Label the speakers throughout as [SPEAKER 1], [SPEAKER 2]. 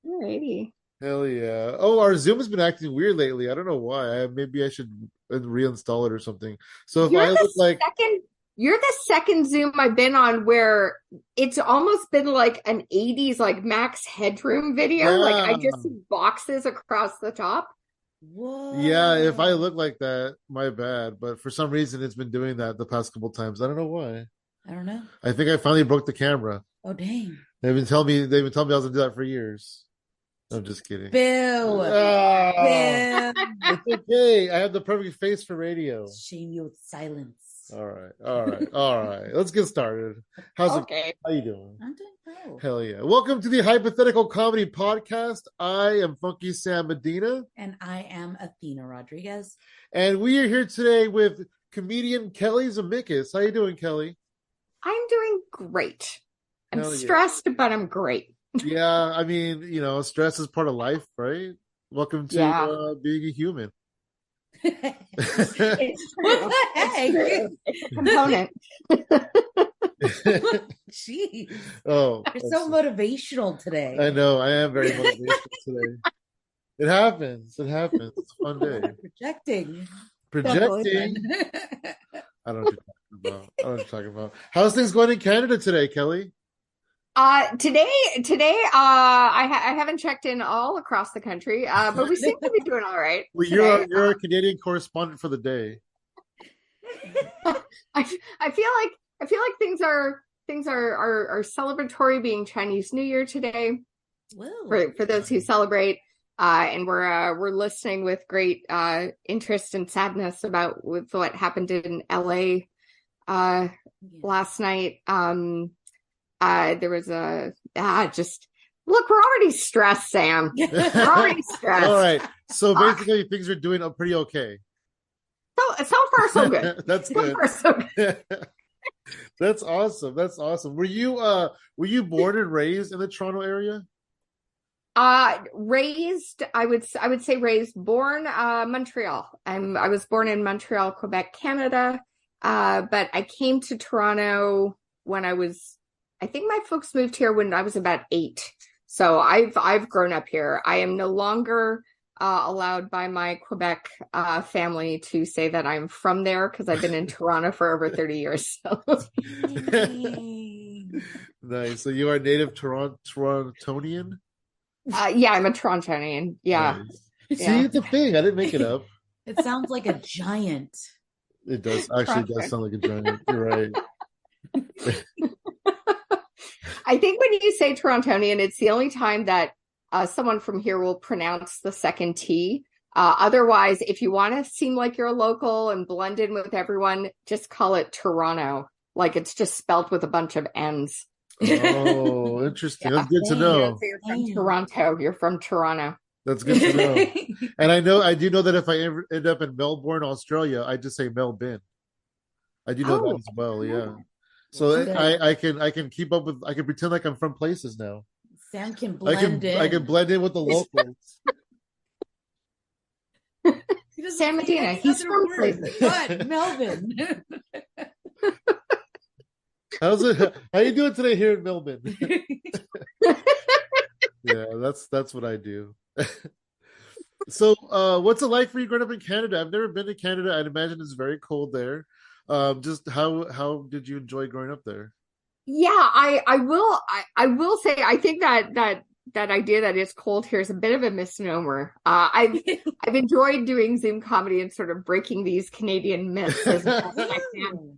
[SPEAKER 1] Alrighty.
[SPEAKER 2] Hell yeah. Oh, our Zoom has been acting weird lately. I don't know why. Maybe I should reinstall it or something. So if
[SPEAKER 1] You're
[SPEAKER 2] I
[SPEAKER 1] the
[SPEAKER 2] look like,
[SPEAKER 1] second you're the second Zoom I've been on where it's almost been like an 80s like Max Headroom video. Like I
[SPEAKER 2] yeah,
[SPEAKER 1] just see boxes across the top.
[SPEAKER 2] yeah, if I
[SPEAKER 3] Whoa.
[SPEAKER 2] look like that, my bad. But for some reason, it's been doing that the past couple times. I don't know why.
[SPEAKER 3] I don't know.
[SPEAKER 2] I think I finally broke the camera.
[SPEAKER 3] Oh, dang.
[SPEAKER 2] They've been telling me I was gonna do that for years. I'm just kidding.
[SPEAKER 3] Bill.
[SPEAKER 2] Ah,
[SPEAKER 3] Bill.
[SPEAKER 2] it's okay. I have the perfect face for radio.
[SPEAKER 3] Shame you with silence.
[SPEAKER 2] All right, all right, all right. Let's get started. How's it?
[SPEAKER 1] Okay.
[SPEAKER 2] How you doing?
[SPEAKER 3] I'm doing well.
[SPEAKER 2] Hell yeah! Welcome to the Hypothetical Comedy Podcast. I am Funky Sam Medina,
[SPEAKER 3] And I am Athena Rodriguez.
[SPEAKER 2] and we are here today with comedian Kelly Zemnickis. How you doing, Kelly?
[SPEAKER 1] I'm doing great. I'm
[SPEAKER 2] Hell yeah!
[SPEAKER 1] stressed, but I'm great.
[SPEAKER 2] Yeah, I mean, stress is part of life, right? Welcome to
[SPEAKER 1] Yeah.
[SPEAKER 2] being a human.
[SPEAKER 1] It's
[SPEAKER 3] What
[SPEAKER 1] true.
[SPEAKER 3] the heck?
[SPEAKER 1] It's a component.
[SPEAKER 3] Jeez.
[SPEAKER 2] Oh,
[SPEAKER 3] You're so motivational today.
[SPEAKER 2] I know. I am very motivational today. It happens. It happens. It's a fun day.
[SPEAKER 3] Projecting.
[SPEAKER 2] Projecting. I don't know what you're talking about. I don't know what you're talking about. How's things going in Canada today, Kelly?
[SPEAKER 1] Today, I haven't checked in all across the country, but we seem to be doing all right.
[SPEAKER 2] Well,
[SPEAKER 1] Today.
[SPEAKER 2] you're a Canadian correspondent for the day.
[SPEAKER 1] I feel like things are celebratory, being Chinese New Year today
[SPEAKER 3] Whoa.
[SPEAKER 1] for those who celebrate, and we're listening with great interest and sadness with what happened in LA last night. There was just look, we're already stressed, Sam. We're already stressed.
[SPEAKER 2] All right. So basically, things are doing pretty okay.
[SPEAKER 1] So far so good.
[SPEAKER 2] That's
[SPEAKER 1] So
[SPEAKER 2] good.
[SPEAKER 1] far so good.
[SPEAKER 2] That's awesome. That's awesome. Were you born and raised in the Toronto area?
[SPEAKER 1] Raised, I would say raised, born Montreal. I was born in Montreal, Quebec, Canada. But I came to Toronto when I think my folks moved here when I was about 8. So I've grown up here. I am no longer allowed by my Quebec family to say that I'm from there because I've been in Toronto for over 30 years. So.
[SPEAKER 2] Nice. So you are native Torontonian?
[SPEAKER 1] Yeah, I'm a Torontonian. Yeah.
[SPEAKER 2] Nice. See,
[SPEAKER 1] Yeah.
[SPEAKER 2] it's a thing. I didn't make it up.
[SPEAKER 3] It sounds like a giant.
[SPEAKER 2] It does sound like a giant. You're right.
[SPEAKER 1] I think when you say Torontonian, it's the only time that someone from here will pronounce the second T. Otherwise, if you want to seem like you're a local and blend in with everyone, just call it Toronto. Like it's just spelled with a bunch of N's.
[SPEAKER 2] Oh, interesting.
[SPEAKER 1] Yeah.
[SPEAKER 2] That's good to know.
[SPEAKER 1] So you're from Toronto. You're from Toronto.
[SPEAKER 2] That's good to know. And I do know that if I ever end up in Melbourne, Australia, I just say Melbourne. I do know that as well. Yeah. So
[SPEAKER 3] Okay.
[SPEAKER 2] I can keep up with. I can pretend like I'm from places now.
[SPEAKER 3] Sam can blend in.
[SPEAKER 2] I can blend in with the locals.
[SPEAKER 1] Sam Medina, he's from places.
[SPEAKER 3] What? Melbourne.
[SPEAKER 2] How's it? How you doing today here in Melbourne? Yeah, that's what I do. So, what's it like for you growing up in Canada? I've never been to Canada. I'd imagine it's very cold there. Just how did you enjoy growing up there?
[SPEAKER 1] Yeah, I will say I think that idea that it's cold here is a bit of a misnomer. I've enjoyed doing Zoom comedy and sort of breaking these Canadian myths as best I can.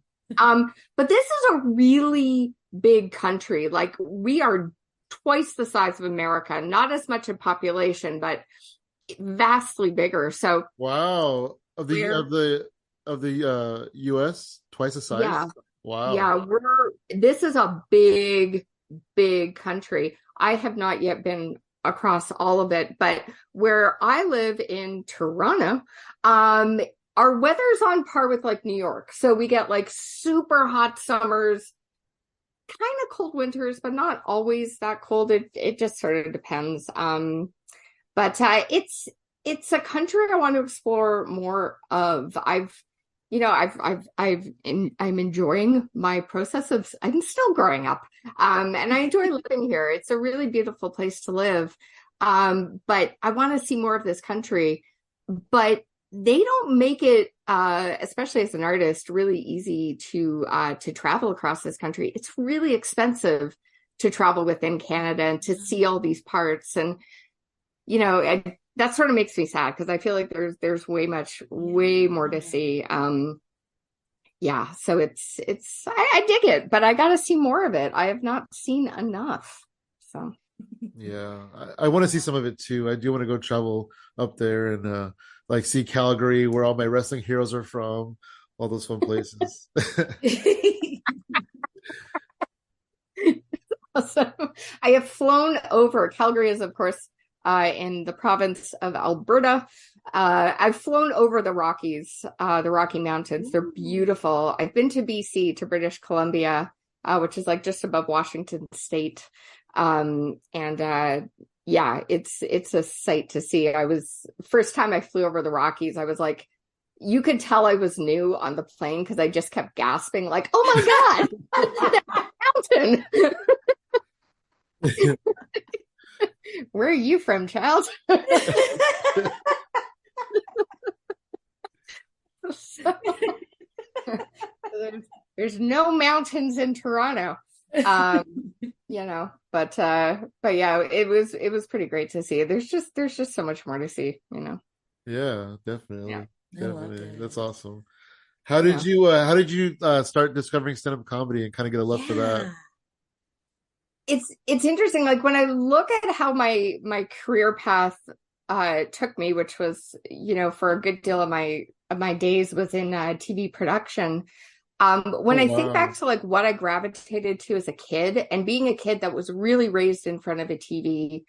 [SPEAKER 1] But this is a really big country. Like we are twice the size of America, not as much in population, but vastly bigger. So
[SPEAKER 2] Wow, of the US, twice the size.
[SPEAKER 1] yeah,
[SPEAKER 2] Wow.
[SPEAKER 1] yeah, this is a big, big country. I have not yet been across all of it, but where I live in Toronto, our weather's on par with like New York. So we get like super hot summers, kind of cold winters, but not always that cold. It just sort of depends. But it's a country I want to explore more of. I'm enjoying my process of, I'm still growing up. And I enjoy living here. It's a really beautiful place to live. But I want to see more of this country, but they don't make it, especially as an artist, really easy to travel across this country. It's really expensive to travel within Canada and to see all these parts. And, that sort of makes me sad because I feel like there's way more to see. Yeah, so I dig it, but I got to see more of it. I have not seen enough. So
[SPEAKER 2] yeah, I want to see some of it too. I do want to go travel up there and like see Calgary, where all my wrestling heroes are from, all those fun places.
[SPEAKER 1] So I have flown over. Calgary is, of course, in the province of Alberta. I've flown over the Rockies, the Rocky Mountains. They're beautiful. I've been to BC, to British Columbia, which is like just above Washington State. Yeah, it's a sight to see. First time I flew over the Rockies, I was like, you could tell I was new on the plane because I just kept gasping, like, oh my God, that mountain. Where are you from, child? There's no mountains in Toronto. But yeah, it was pretty great to see. There's just so much more to see,
[SPEAKER 2] Yeah, definitely.
[SPEAKER 1] Yeah.
[SPEAKER 2] Definitely. That's awesome. How did you start discovering stand-up comedy and kind of get a love for that?
[SPEAKER 1] It's interesting. Like when I look at how my career path took me, which was, for a good deal of my days was in TV production. When I think back to like what I gravitated to as a kid, and being a kid that was really raised in front of a TV,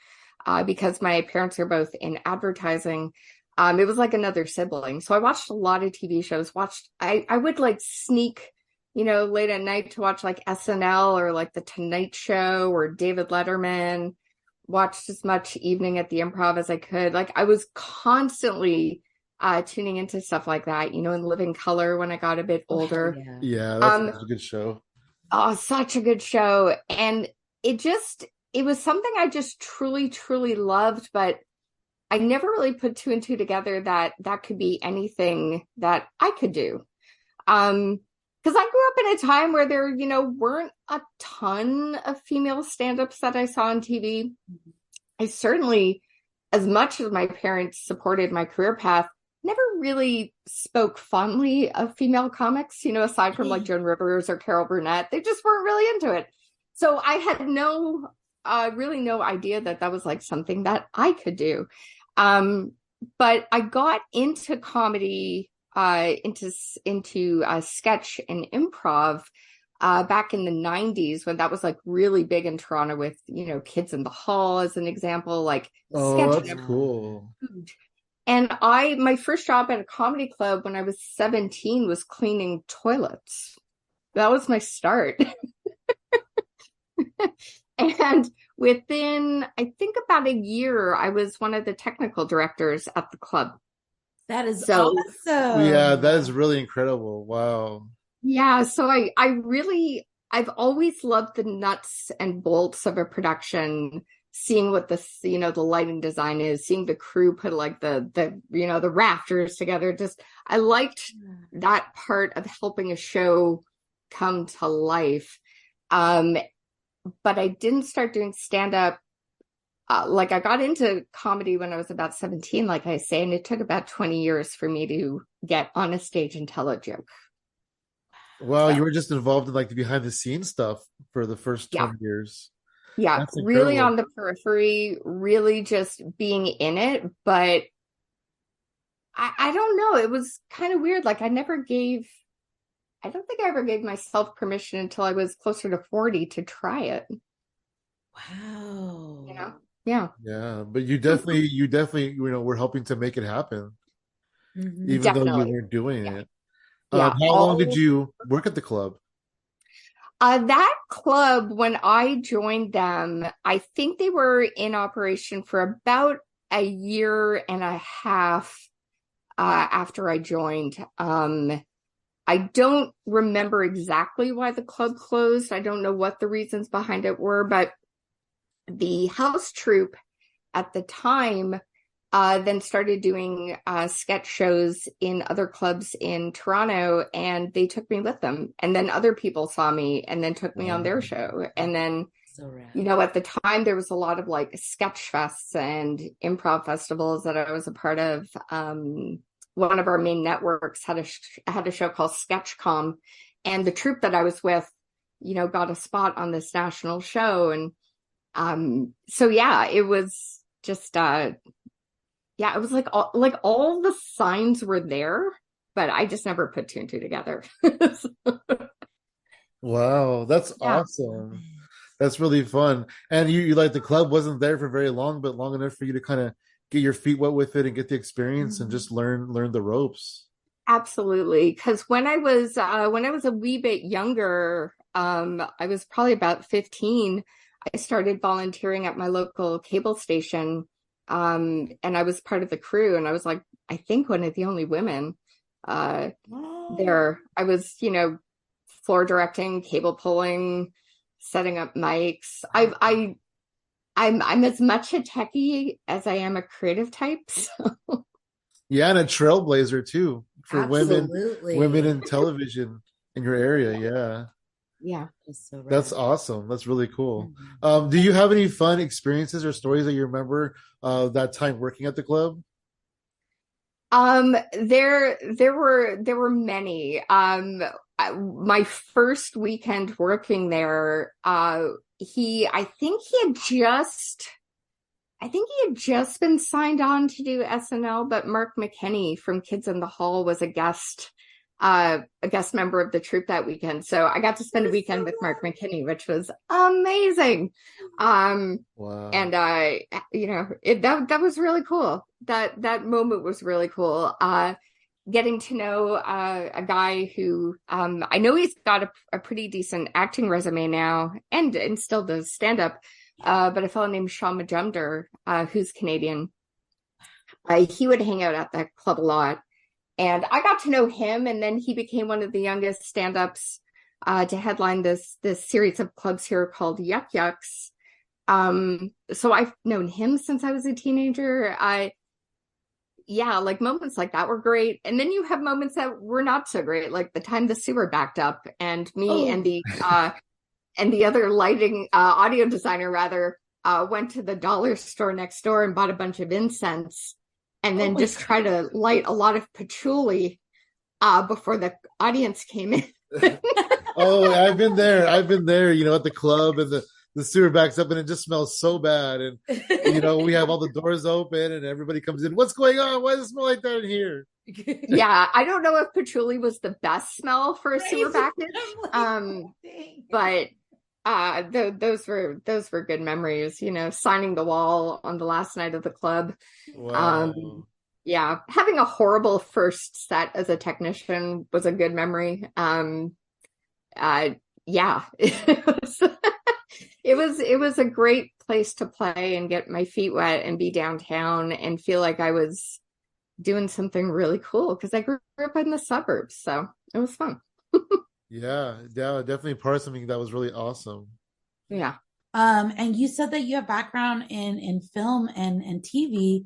[SPEAKER 1] because my parents are both in advertising, it was like another sibling. So I watched a lot of TV shows. I would like sneak, late at night to watch like SNL or like The Tonight Show or David Letterman. Watched as much Evening at the Improv as I could. Like I was constantly tuning into stuff like that, in Living Color when I got a bit older.
[SPEAKER 2] Yeah, that's a good show.
[SPEAKER 1] Oh, such a good show. And it was something I just truly, truly loved, but I never really put two and two together that could be anything that I could do. Because I grew up in a time where there, weren't a ton of female stand-ups that I saw on TV. I certainly, as much as my parents supported my career path, never really spoke fondly of female comics, aside from like Joan Rivers or Carol Burnett. They just weren't really into it. So I had really no idea that was like something that I could do. But I got into comedy, into sketch and improv back in the 90s when that was like really big in Toronto with, Kids in the Hall as an example, like
[SPEAKER 2] sketch. That's cool.
[SPEAKER 1] And my first job at a comedy club when I was 17 was cleaning toilets. That was my start. And within, I think about a year, I was one of the technical directors at the club.
[SPEAKER 3] That is awesome.
[SPEAKER 2] Yeah, that is really incredible. Wow.
[SPEAKER 1] Yeah, so I've always loved the nuts and bolts of a production, seeing what the lighting design is, seeing the crew put like the rafters together. Just, I liked that part of helping a show come to life. But I didn't start doing stand-up. Like I got into comedy when I was about 17, like I say, and it took about 20 years for me to get on a stage and tell a joke.
[SPEAKER 2] Wow, you were just involved in like the behind the scenes stuff for the first 20 years.
[SPEAKER 1] Yeah, really on the periphery, really just being in it. But I don't know. It was kind of weird. Like I don't think I ever gave myself permission until I was closer to 40 to try it.
[SPEAKER 3] Wow.
[SPEAKER 1] Yeah.
[SPEAKER 2] Yeah, but you definitely, were helping to make it happen, even though you weren't doing it. How long did you work at the club?
[SPEAKER 1] That club, when I joined them, I think they were in operation for about a year and a half after I joined. I don't remember exactly why the club closed. I don't know what the reasons behind it were, but the house troupe at the time then started doing sketch shows in other clubs in Toronto, and they took me with them. And then other people saw me and then took me on their show. And then, at the time there was a lot of like sketch fests and improv festivals that I was a part of. One of our main networks had a show called Sketchcom, and the troupe that I was with, got a spot on this national show. And so yeah, it was just it was like all the signs were there, but I just never put two and two together.
[SPEAKER 2] Wow, that's awesome. That's really fun. And you like the club wasn't there for very long, but long enough for you to kind of get your feet wet with it and get the experience and just learn the ropes.
[SPEAKER 1] Absolutely. Because when I was a wee bit younger, I was probably about 15, I started volunteering at my local cable station. And I was part of the crew, and I was like, I think one of the only women there. I was, floor directing, cable pulling, setting up mics. I'm as much a techie as I am a creative type. So.
[SPEAKER 2] Yeah, and a trailblazer too for
[SPEAKER 3] Absolutely.
[SPEAKER 2] women in television in your area. Yeah.
[SPEAKER 1] Yeah.
[SPEAKER 2] That's awesome. That's really cool. Do you have any fun experiences or stories that you remember that time working at the club?
[SPEAKER 1] There were many. My first weekend working there, I think he had just been signed on to do SNL, but Mark McKinney from Kids in the Hall was a guest member of the troupe that weekend. So I got to spend a weekend with Mark McKinney, which was amazing.
[SPEAKER 2] Wow.
[SPEAKER 1] And that was really cool. That moment was really cool. Getting to know a guy who I know he's got a pretty decent acting resume now, and still does stand up. But a fellow named Sean Majumder, who's Canadian, he would hang out at that club a lot. And I got to know him, and then he became one of the youngest stand-ups to headline this series of clubs here called Yuck Yucks. So I've known him since I was a teenager. Moments like that were great. And then you have moments that were not so great, like the time the sewer backed up, and me and the other lighting audio designer rather went to the dollar store next door and bought a bunch of incense, and then just try to light a lot of patchouli before the audience came in.
[SPEAKER 2] Oh, I've been there, at the club, and the sewer backs up and it just smells so bad. And, we have all the doors open and everybody comes in. What's going on? Why does it smell like that in here?
[SPEAKER 1] Yeah, I don't know if patchouli was the best smell for a sewer package. But those were good memories, signing the wall on the last night of the club.
[SPEAKER 2] Wow.
[SPEAKER 1] Yeah, having a horrible first set as a technician was a good memory. Yeah, it was a great place to play and get my feet wet and be downtown and feel like I was doing something really cool, because I grew up in the suburbs, so it was fun.
[SPEAKER 2] Yeah, definitely part of something that was really awesome.
[SPEAKER 1] Yeah.
[SPEAKER 3] And you said that you have background in film and TV.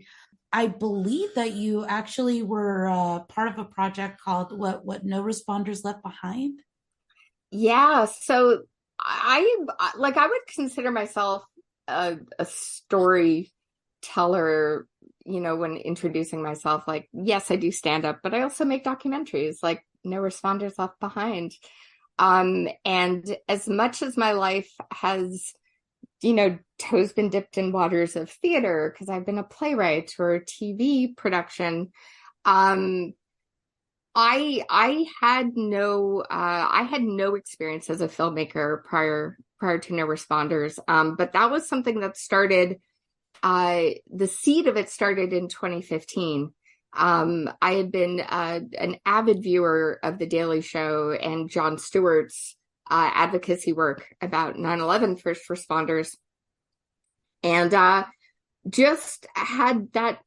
[SPEAKER 3] I believe that you actually were part of a project called what No Responders Left Behind.
[SPEAKER 1] Yeah, so I would consider myself a storyteller, when introducing myself. Like, yes, I do stand up, but I also make documentaries like No Responders Left Behind. And as much as my life has, toes been dipped in waters of theater, because I've been a playwright or a TV production, I had no experience as a filmmaker prior to No Responders. But that was something that started, the seed of it started in 2015. I had been an avid viewer of The Daily Show and Jon Stewart's advocacy work about 9/11 first responders, and just had that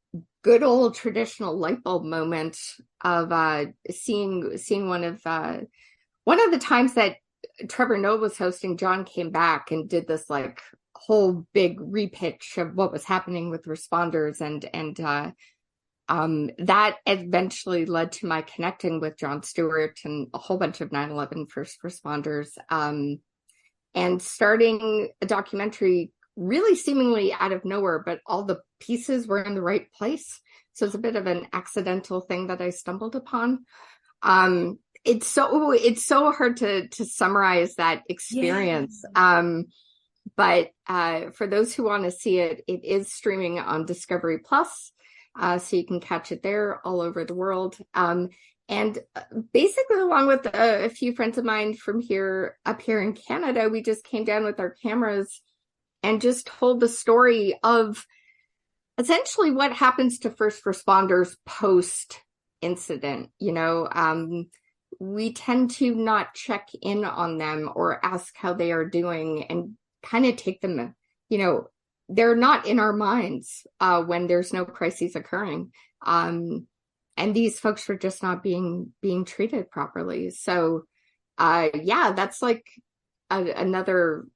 [SPEAKER 1] good old traditional light bulb moment of seeing one of the times that Trevor Noah was hosting. John came back and did this like whole big repitch of what was happening with responders, and that eventually led to my connecting with Jon Stewart and a whole bunch of 9/11 first responders, and starting a documentary really seemingly out of nowhere, but all the pieces were in the right place. So it's a bit of an accidental thing that I stumbled upon. It's so hard to summarize that experience. Yeah. But for those who want to see it, it is streaming on Discovery Plus. So you can catch it there all over the world. And basically, along with a few friends of mine from up here in Canada, we just came down with our cameras and just told the story of essentially what happens to first responders post incident. We tend to not check in on them or ask how they are doing, and kind of take them, they're not in our minds when there's no crises occurring. And these folks were just not being treated properly. So that's like another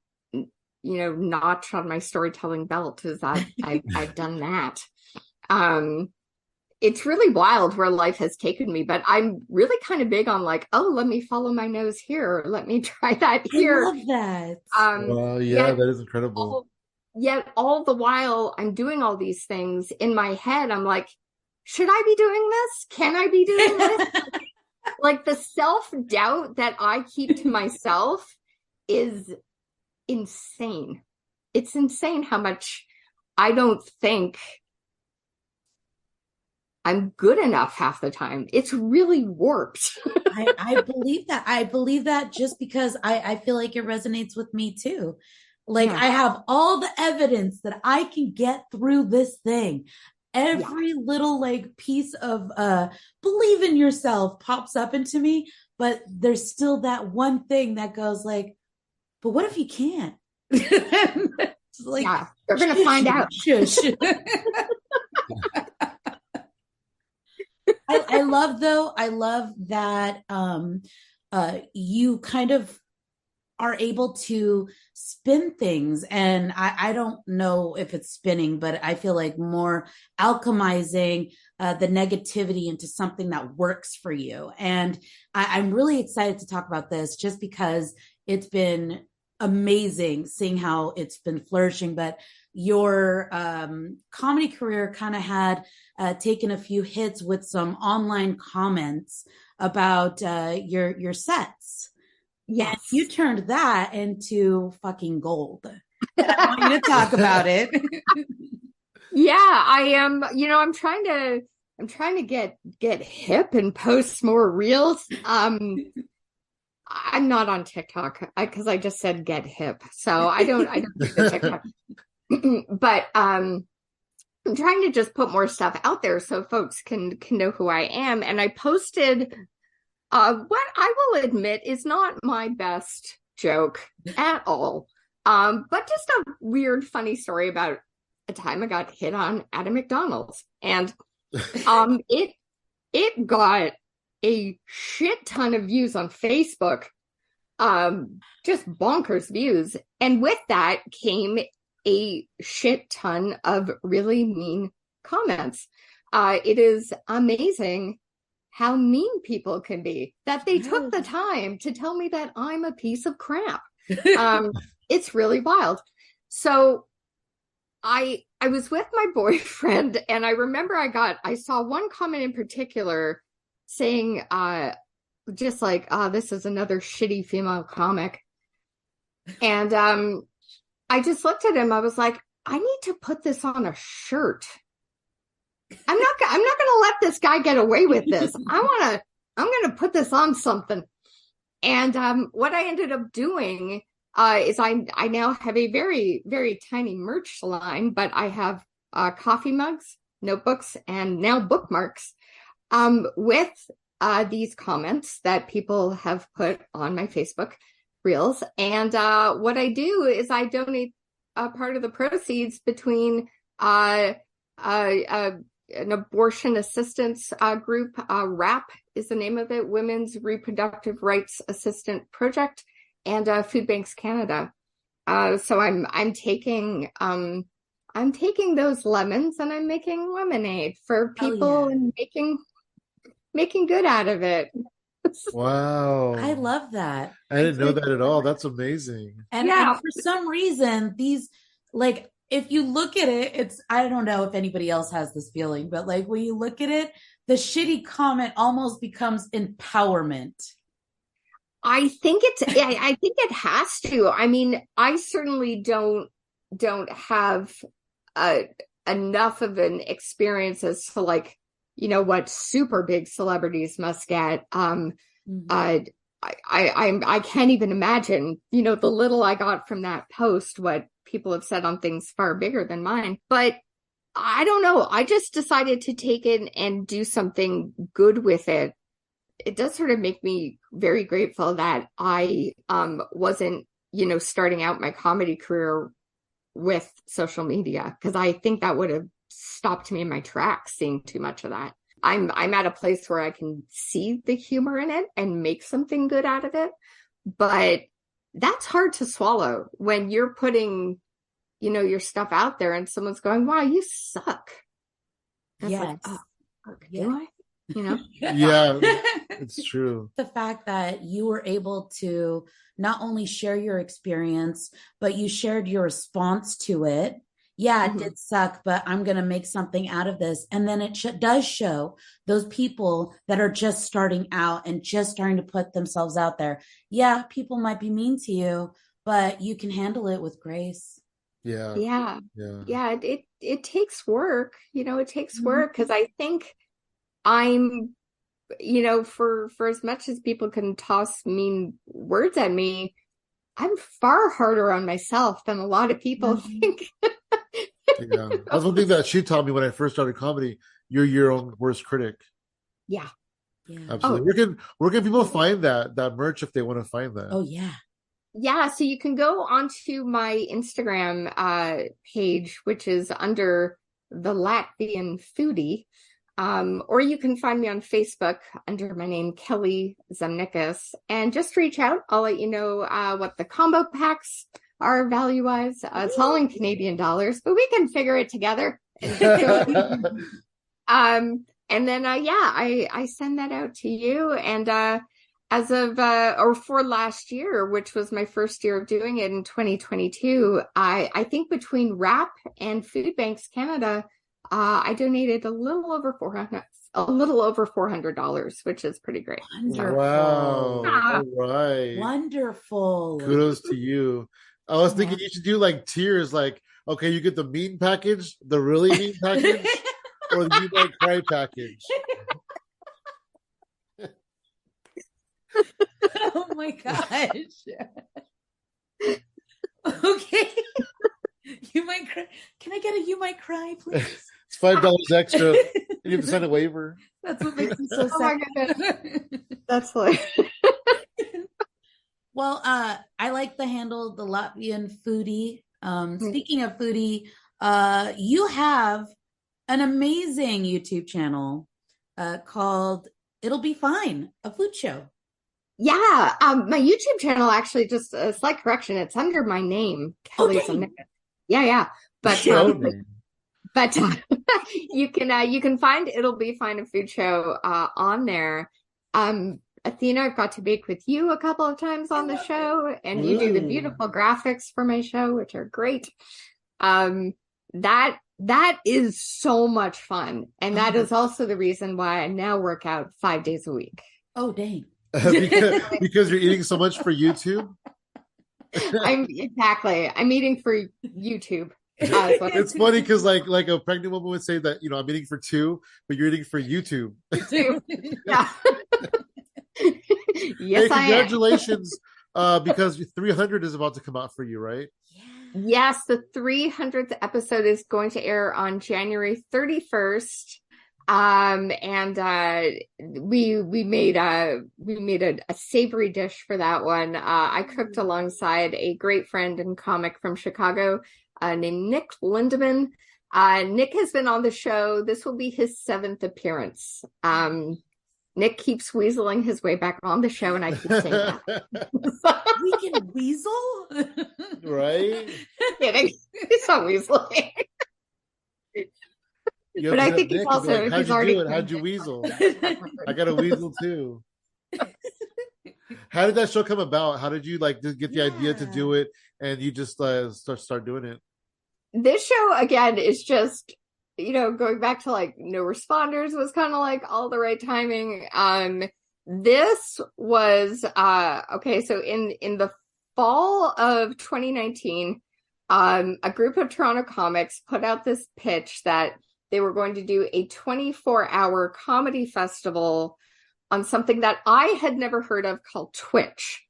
[SPEAKER 1] notch on my storytelling belt, is that I've done that. It's really wild where life has taken me, but I'm really kind of big on like, let me follow my nose here. Let me try that here.
[SPEAKER 3] I love that.
[SPEAKER 2] That is incredible.
[SPEAKER 1] Yet all the while I'm doing all these things in my head, I'm like, should I be doing this? Can I be doing this? Like the self-doubt that I keep to myself is insane. It's insane how much I don't think I'm good enough half the time. It's really warped.
[SPEAKER 3] I believe that. I believe that just because I feel like it resonates with me too. Like I have all the evidence that I can get through this thing. Every little like piece of believe in yourself pops up into me, but there's still that one thing that goes like, but what if you can't? It's like,
[SPEAKER 1] we're gonna find out.
[SPEAKER 3] Shush. I love that you kind of are able to spin things, and I don't know if it's spinning, but I feel like more alchemizing the negativity into something that works for you. And I'm really excited to talk about this just because it's been amazing seeing how it's been flourishing. But your comedy career kind of had taken a few hits with some online comments about your sets. Yes. And you turned that into fucking gold. I want you to talk about it.
[SPEAKER 1] Yeah, I am. I'm trying to get hip and post more reels. I'm not on TikTok because I just said get hip, so I don't do the TikTok. But I'm trying to just put more stuff out there so folks can know who I am. And I posted what I will admit is not my best joke at all, but just a weird, funny story about a time I got hit on at a McDonald's, and it got a shit ton of views on Facebook, just bonkers views, and with that came a shit ton of really mean comments. It is amazing how mean people can be, that they took the time to tell me that I'm a piece of crap. It's really wild. So I was with my boyfriend, and I remember I saw one comment in particular saying just like, this is another shitty female comic. And I just looked at him. I was like, I need to put this on a shirt. I'm not going to let this guy get away with this. I'm going to put this on something. And what I ended up doing is I now have a very, very tiny merch line, but I have coffee mugs, notebooks, and now bookmarks with these comments that people have put on my Facebook Reels. And what I do is I donate a part of the proceeds between an abortion assistance group. WRAP is the name of it, Women's Reproductive Rights Assistant Project, and Food Banks Canada. So I'm taking those lemons and I'm making lemonade for people and making good out of it.
[SPEAKER 2] Wow.
[SPEAKER 3] I love that.
[SPEAKER 2] I didn't know that at all. That's amazing.
[SPEAKER 3] And for some reason, these, like, if you look at it, I don't know if anybody else has this feeling, but like when you look at it, the shitty comment almost becomes empowerment.
[SPEAKER 1] I think it has to. I mean, I certainly don't have enough of an experience as to, like, you know, what super big celebrities must get. I can't even imagine, you know, the little I got from that post, what people have said on things far bigger than mine. But I don't know. I just decided to take it and do something good with it. It does sort of make me very grateful that I wasn't, you know, starting out my comedy career with social media, because I think that would have stopped me in my tracks seeing too much of that. I'm at a place where I can see the humor in it and make something good out of it. But that's hard to swallow when you're putting, you know, your stuff out there and someone's going, wow, you suck. That's like, oh, do I? You know?
[SPEAKER 2] Yeah, it's true.
[SPEAKER 3] The fact that you were able to not only share your experience, but you shared your response to it. Yeah, it did suck, but I'm going to make something out of this. And then it does show those people that are just starting out and just starting to put themselves out there. Yeah, people might be mean to you, but you can handle it with grace.
[SPEAKER 1] Yeah. It takes work. You know, it takes work, because I think I'm, you know, for as much as people can toss mean words at me, I'm far harder on myself than a lot of people think.
[SPEAKER 2] Yeah, that's one thing that she taught me when I first started comedy. You're your own worst critic.
[SPEAKER 1] Yeah.
[SPEAKER 2] Absolutely. Where can people find that merch if they want to find that?
[SPEAKER 3] Oh yeah.
[SPEAKER 1] Yeah, so you can go onto my Instagram page, which is under the Latvian Foodie. Or you can find me on Facebook under my name, Kelly Zemnickis, and just reach out. I'll let you know what the combo packs are value-wise. It's all in Canadian dollars, but we can figure it together. And then, I send that out to you. And as of, or for last year, which was my first year of doing it in 2022, I think between WRAP and Food Banks Canada, I donated a little over $400, which is pretty great.
[SPEAKER 3] Wonderful.
[SPEAKER 2] Wow. All right.
[SPEAKER 3] Wonderful.
[SPEAKER 2] Kudos to you. I was thinking you should do like tiers, like, okay, you get the mean package, the really mean package, or the you might cry package.
[SPEAKER 3] Oh my gosh. Okay. You might cry. Can I get a you might cry, please?
[SPEAKER 2] It's $5 extra. You have to sign a waiver.
[SPEAKER 3] That's what makes me so sad.
[SPEAKER 1] Oh my goodness. That's like
[SPEAKER 3] Well, I like the handle, the Latvian Foodie. Speaking of foodie, you have an amazing YouTube channel called It'll Be Fine, a food show.
[SPEAKER 1] Yeah, my YouTube channel, actually, just a slight correction, it's under my name, Kelly Zemnickis. Yeah. But you can find It'll Be Fine, a food show on there. Athena, I've got to bake with you a couple of times on the show, and you do the beautiful graphics for my show, which are great. That is so much fun, and that is also the reason why I now work out 5 days a week.
[SPEAKER 3] Oh, dang.
[SPEAKER 2] because you're eating so much for YouTube.
[SPEAKER 1] I'm eating for YouTube.
[SPEAKER 2] It's funny because like a pregnant woman would say that, you know, I'm eating for 2, but you're eating for YouTube.
[SPEAKER 1] Yeah. Yes,
[SPEAKER 2] hey, congratulations, because 300 is about to come out for you, right?
[SPEAKER 1] Yes, the 300th episode is going to air on January 31st. And we made a savory dish for that one. I cooked alongside a great friend and comic from Chicago, named Nick Lindeman. Nick has been on the show. This will be his 7th appearance. Nick keeps weaseling his way back on the show, and I keep saying that.
[SPEAKER 3] We can weasel?
[SPEAKER 2] Right?
[SPEAKER 1] Kidding. He's not weaseling. But I think he's also,
[SPEAKER 2] like,
[SPEAKER 1] he's already.
[SPEAKER 2] How'd you weasel? I got a weasel too. How did that show come about? How did you like get the idea to do it, and you just start doing it?
[SPEAKER 1] This show again is just, going back to like No Responders was kind of like all the right timing. This was okay. So in the fall of 2019, a group of Toronto comics put out this pitch that they were going to do a 24-hour comedy festival on something that I had never heard of called Twitch.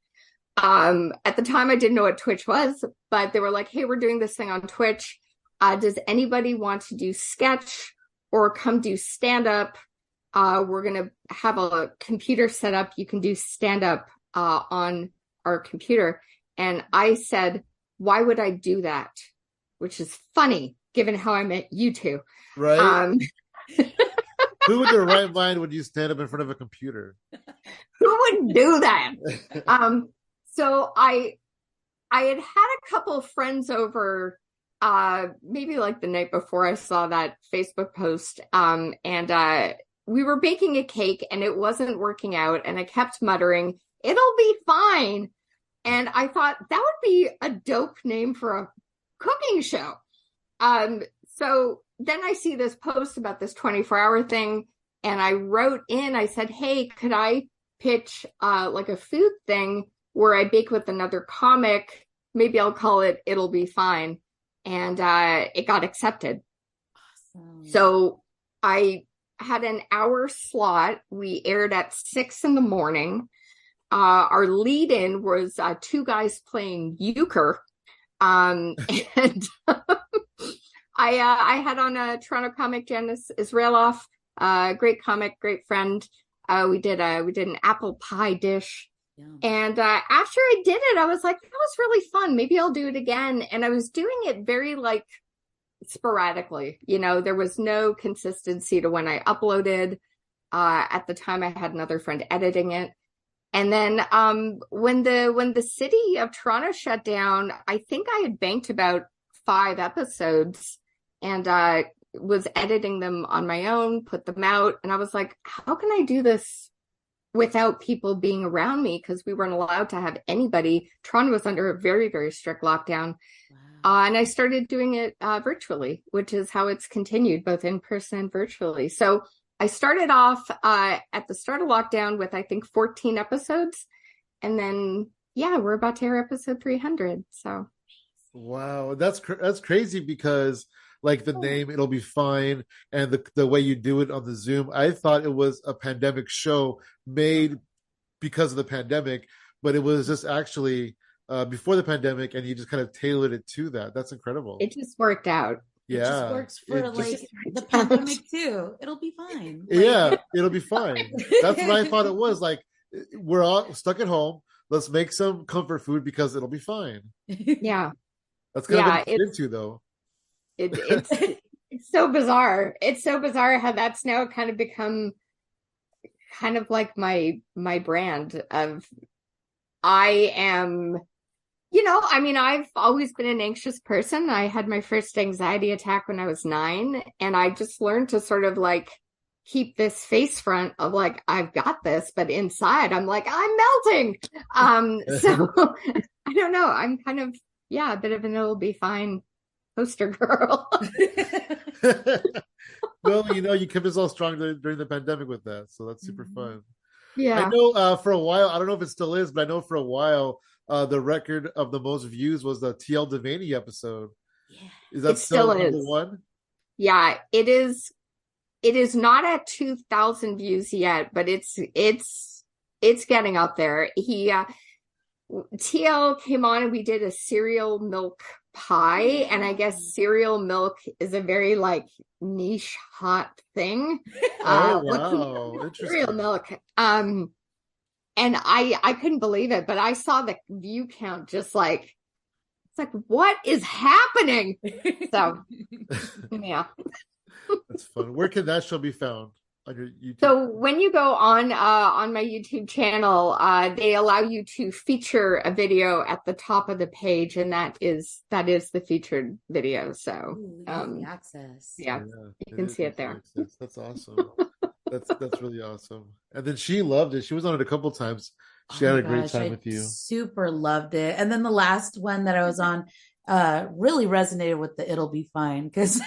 [SPEAKER 1] At the time, I didn't know what Twitch was, but they were like, hey, we're doing this thing on Twitch. Does anybody want to do sketch or come do stand-up? We're going to have a computer set up. You can do stand-up on our computer. And I said, why would I do that? Which is funny, given how I met you two.
[SPEAKER 2] Right. Who in their right mind would you stand up in front of a computer?
[SPEAKER 1] Who would do that? So I had a couple of friends over, maybe like the night before I saw that Facebook post, and we were baking a cake and it wasn't working out, and I kept muttering, "It'll be fine." And I thought that would be a dope name for a cooking show. So then I see this post about this 24-hour thing, and I wrote in, I said, hey, could I pitch like a food thing where I bake with another comic? Maybe I'll call it It'll Be Fine. And it got accepted. Awesome. So I had an hour slot. We aired at 6 a.m. Our lead-in was 2 guys playing euchre. And I had on a Toronto comic, Janice Israeloff, great comic, great friend. We did an apple pie dish. Yeah. And after I did it, I was like, that was really fun. Maybe I'll do it again. And I was doing it very like sporadically. There was no consistency to when I uploaded. At the time, I had another friend editing it. And then when the city of Toronto shut down, I think I had banked about 5 episodes and was editing them on my own, put them out. And I was like, how can I do this without people being around me? Because we weren't allowed to have anybody. Toronto was under a very, very strict lockdown. Wow. And I started doing it virtually, which is how it's continued, both in person and virtually. So I started off at the start of lockdown with, I think, 14 episodes. And then, we're about to air episode 300. So.
[SPEAKER 2] Wow. That's crazy because like the name, It'll Be Fine, and the way you do it on the Zoom, I thought it was a pandemic show made because of the pandemic, but it was just actually before the pandemic, and you just kind of tailored it to that. That's incredible.
[SPEAKER 1] It just worked out.
[SPEAKER 3] Yeah. It just works for the pandemic too. It'll be fine.
[SPEAKER 2] It'll be fine. That's what I thought it was. Like, we're all stuck at home. Let's make some comfort food because it'll be fine.
[SPEAKER 1] Yeah.
[SPEAKER 2] That's kind of what it's into, though.
[SPEAKER 1] It's so bizarre. It's so bizarre how that's now kind of become kind of like my brand of, I am, I've always been an anxious person. I had my first anxiety attack when I was 9, and I just learned to sort of like keep this face front of like, I've got this, but inside I'm like, I'm melting. So I don't know. I'm kind of, a bit of an It'll Be Fine poster girl.
[SPEAKER 2] Well, you kept us all strong during the pandemic with that, so that's super fun.
[SPEAKER 1] Yeah,
[SPEAKER 2] I know for a while, I don't know if it still is, but I know for a while the record of the most views was the TL Devaney episode. Yeah. Is that still number one?
[SPEAKER 1] Yeah, it is. It is not at 2,000 views yet, but it's getting up there. TL came on and we did a cereal milk pie, and I guess cereal milk is a very like niche hot thing.
[SPEAKER 2] Wow, interesting.
[SPEAKER 1] Cereal milk. And I couldn't believe it, but I saw the view count just like, it's like, what is happening? So Yeah.
[SPEAKER 2] That's fun. Where can that show be found on your YouTube?
[SPEAKER 1] So when you go on my YouTube channel, they allow you to feature a video at the top of the page, and that is the featured video. So
[SPEAKER 3] easy access.
[SPEAKER 1] Yeah,
[SPEAKER 2] Yeah,
[SPEAKER 1] you can see it there.
[SPEAKER 2] access. That's awesome. That's really awesome. And then she loved it. She was on it a couple times. She had a great time with you.
[SPEAKER 3] Super loved it. And then the last one that I was on really resonated with the "It'll Be Fine" because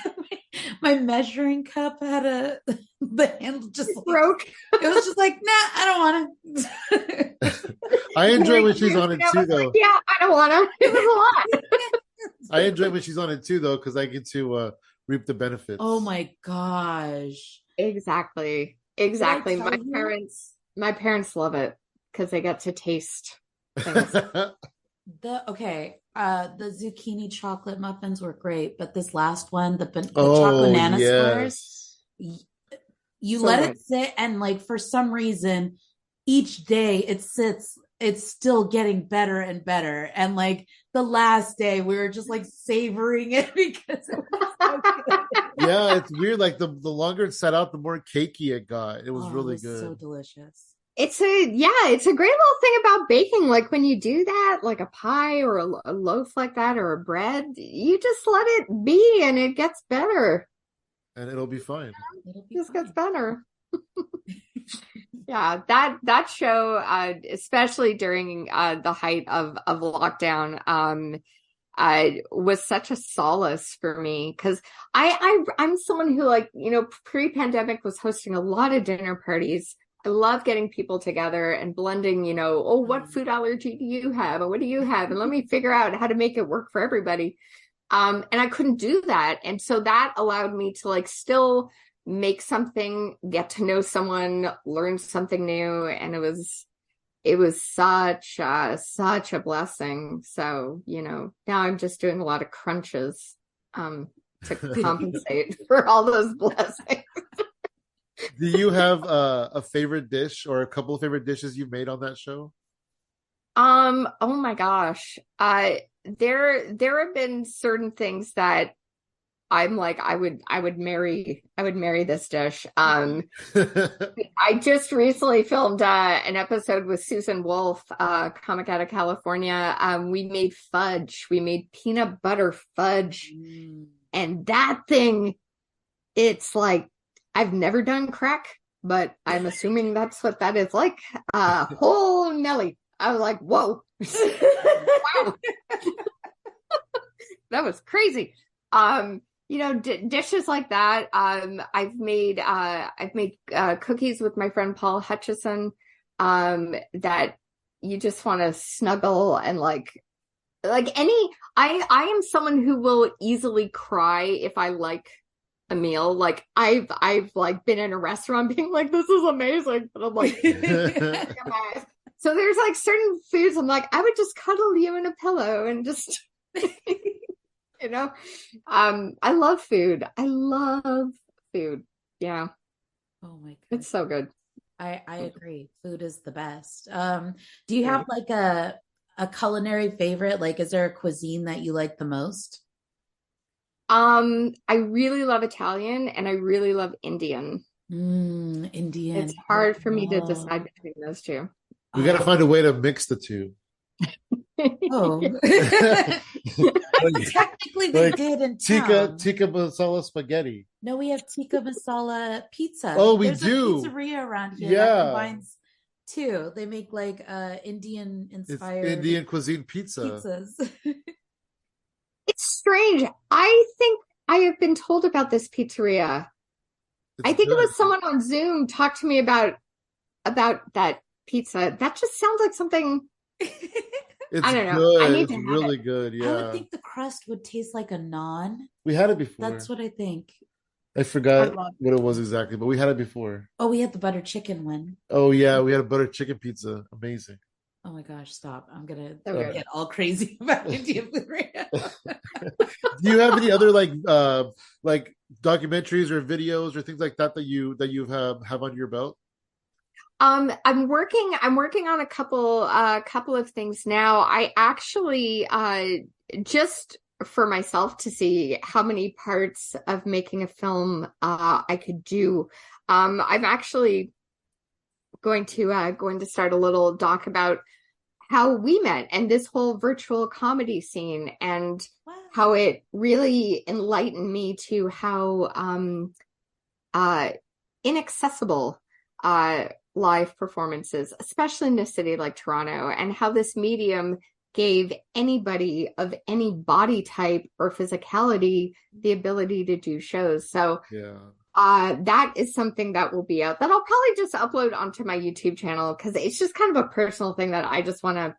[SPEAKER 3] my measuring cup had the handle just
[SPEAKER 1] broke.
[SPEAKER 3] It was just like, nah, I don't want to.
[SPEAKER 2] I enjoy when she's on it too, though.
[SPEAKER 1] Yeah, I don't want to. It was a lot.
[SPEAKER 2] I enjoy when she's on it too, though, because I get to reap the benefits.
[SPEAKER 3] Oh my gosh!
[SPEAKER 1] Exactly. My parents love it because they get to taste things.
[SPEAKER 3] The zucchini chocolate muffins were great, but this last one, the chocolate banana squares, you let it sit, and like for some reason, each day it's still getting better and better. And like the last day, we were just like savoring it because it was so good.
[SPEAKER 2] Yeah, it's weird. Like the longer it sat out, the more cakey it got. It was really good.
[SPEAKER 3] So delicious.
[SPEAKER 1] It's a great little thing about baking. Like when you do that, like a pie or a loaf like that or a bread, you just let it be and it gets better.
[SPEAKER 2] And it'll be fine.
[SPEAKER 1] Gets better. Yeah, that show, especially during the height of lockdown, was such a solace for me because I'm someone who, like, pre-pandemic was hosting a lot of dinner parties. I love getting people together and blending, what food allergy do you have? And what do you have? And let me figure out how to make it work for everybody. And I couldn't do that. And so that allowed me to like still make something, get to know someone, learn something new. And it was such a blessing. So, now I'm just doing a lot of crunches, to compensate for all those blessings.
[SPEAKER 2] Do you have a favorite dish or a couple of favorite dishes you've made on that show?
[SPEAKER 1] Oh my gosh. There have been certain things that I'm like, I would marry this dish. I just recently filmed an episode with Susan Wolf, comic out of California. We made fudge. We made peanut butter fudge. And that thing, it's like, I've never done crack, but I'm assuming that's what that is like. Whole Nelly. I was like, whoa. Wow. That was crazy. Dishes like that. I've made cookies with my friend Paul Hutchison, that you just want to snuggle and I am someone who will easily cry if I like a meal. Like I've like been in a restaurant being like, this is amazing, but I'm like, so there's like certain foods I'm like, I would just cuddle you in a pillow and just I love food. Yeah.
[SPEAKER 3] Oh my god,
[SPEAKER 1] it's so good.
[SPEAKER 3] I agree, food is the best. Do you have like a culinary favorite? Like, is there a cuisine that you like the most?
[SPEAKER 1] I really love Italian and I really love Indian.
[SPEAKER 3] Indian.
[SPEAKER 1] It's hard for me to decide between those two.
[SPEAKER 2] We got to find a way to mix the two.
[SPEAKER 3] Oh, technically we did in town.
[SPEAKER 2] Tikka masala spaghetti.
[SPEAKER 3] No, we have tikka masala pizza.
[SPEAKER 2] Oh,
[SPEAKER 3] There's
[SPEAKER 2] a
[SPEAKER 3] pizzeria around here that combines two. They make like Indian inspired
[SPEAKER 2] Indian cuisine pizzas.
[SPEAKER 1] It's strange. I think I have been told about this pizzeria. I think it was someone on Zoom talked to me about that pizza. That just sounds like something.
[SPEAKER 2] It's
[SPEAKER 1] I don't know.
[SPEAKER 2] Good.
[SPEAKER 1] I need
[SPEAKER 2] it's really good. Yeah.
[SPEAKER 3] I would think the crust would taste like a naan.
[SPEAKER 2] We had it before.
[SPEAKER 3] That's what I think.
[SPEAKER 2] I forgot what it was exactly, but we had it before.
[SPEAKER 3] Oh, we had the butter chicken one.
[SPEAKER 2] Oh yeah, we had a butter chicken pizza. Amazing.
[SPEAKER 3] Oh my gosh, stop. I'm gonna get all crazy about Indian food right now.
[SPEAKER 2] Do you have any other like documentaries or videos or things like that you have under your belt?
[SPEAKER 1] I'm working on a couple of things now. I actually just for myself to see how many parts of making a film I could do. I'm actually going to start a little doc about how we met and this whole virtual comedy scene, and how it really enlightened me to how inaccessible live performances, especially in a city like Toronto, and how this medium gave anybody of any body type or physicality the ability to do shows. So that is something that will be out, that I'll probably just upload onto my YouTube channel, because it's just kind of a personal thing that I just want to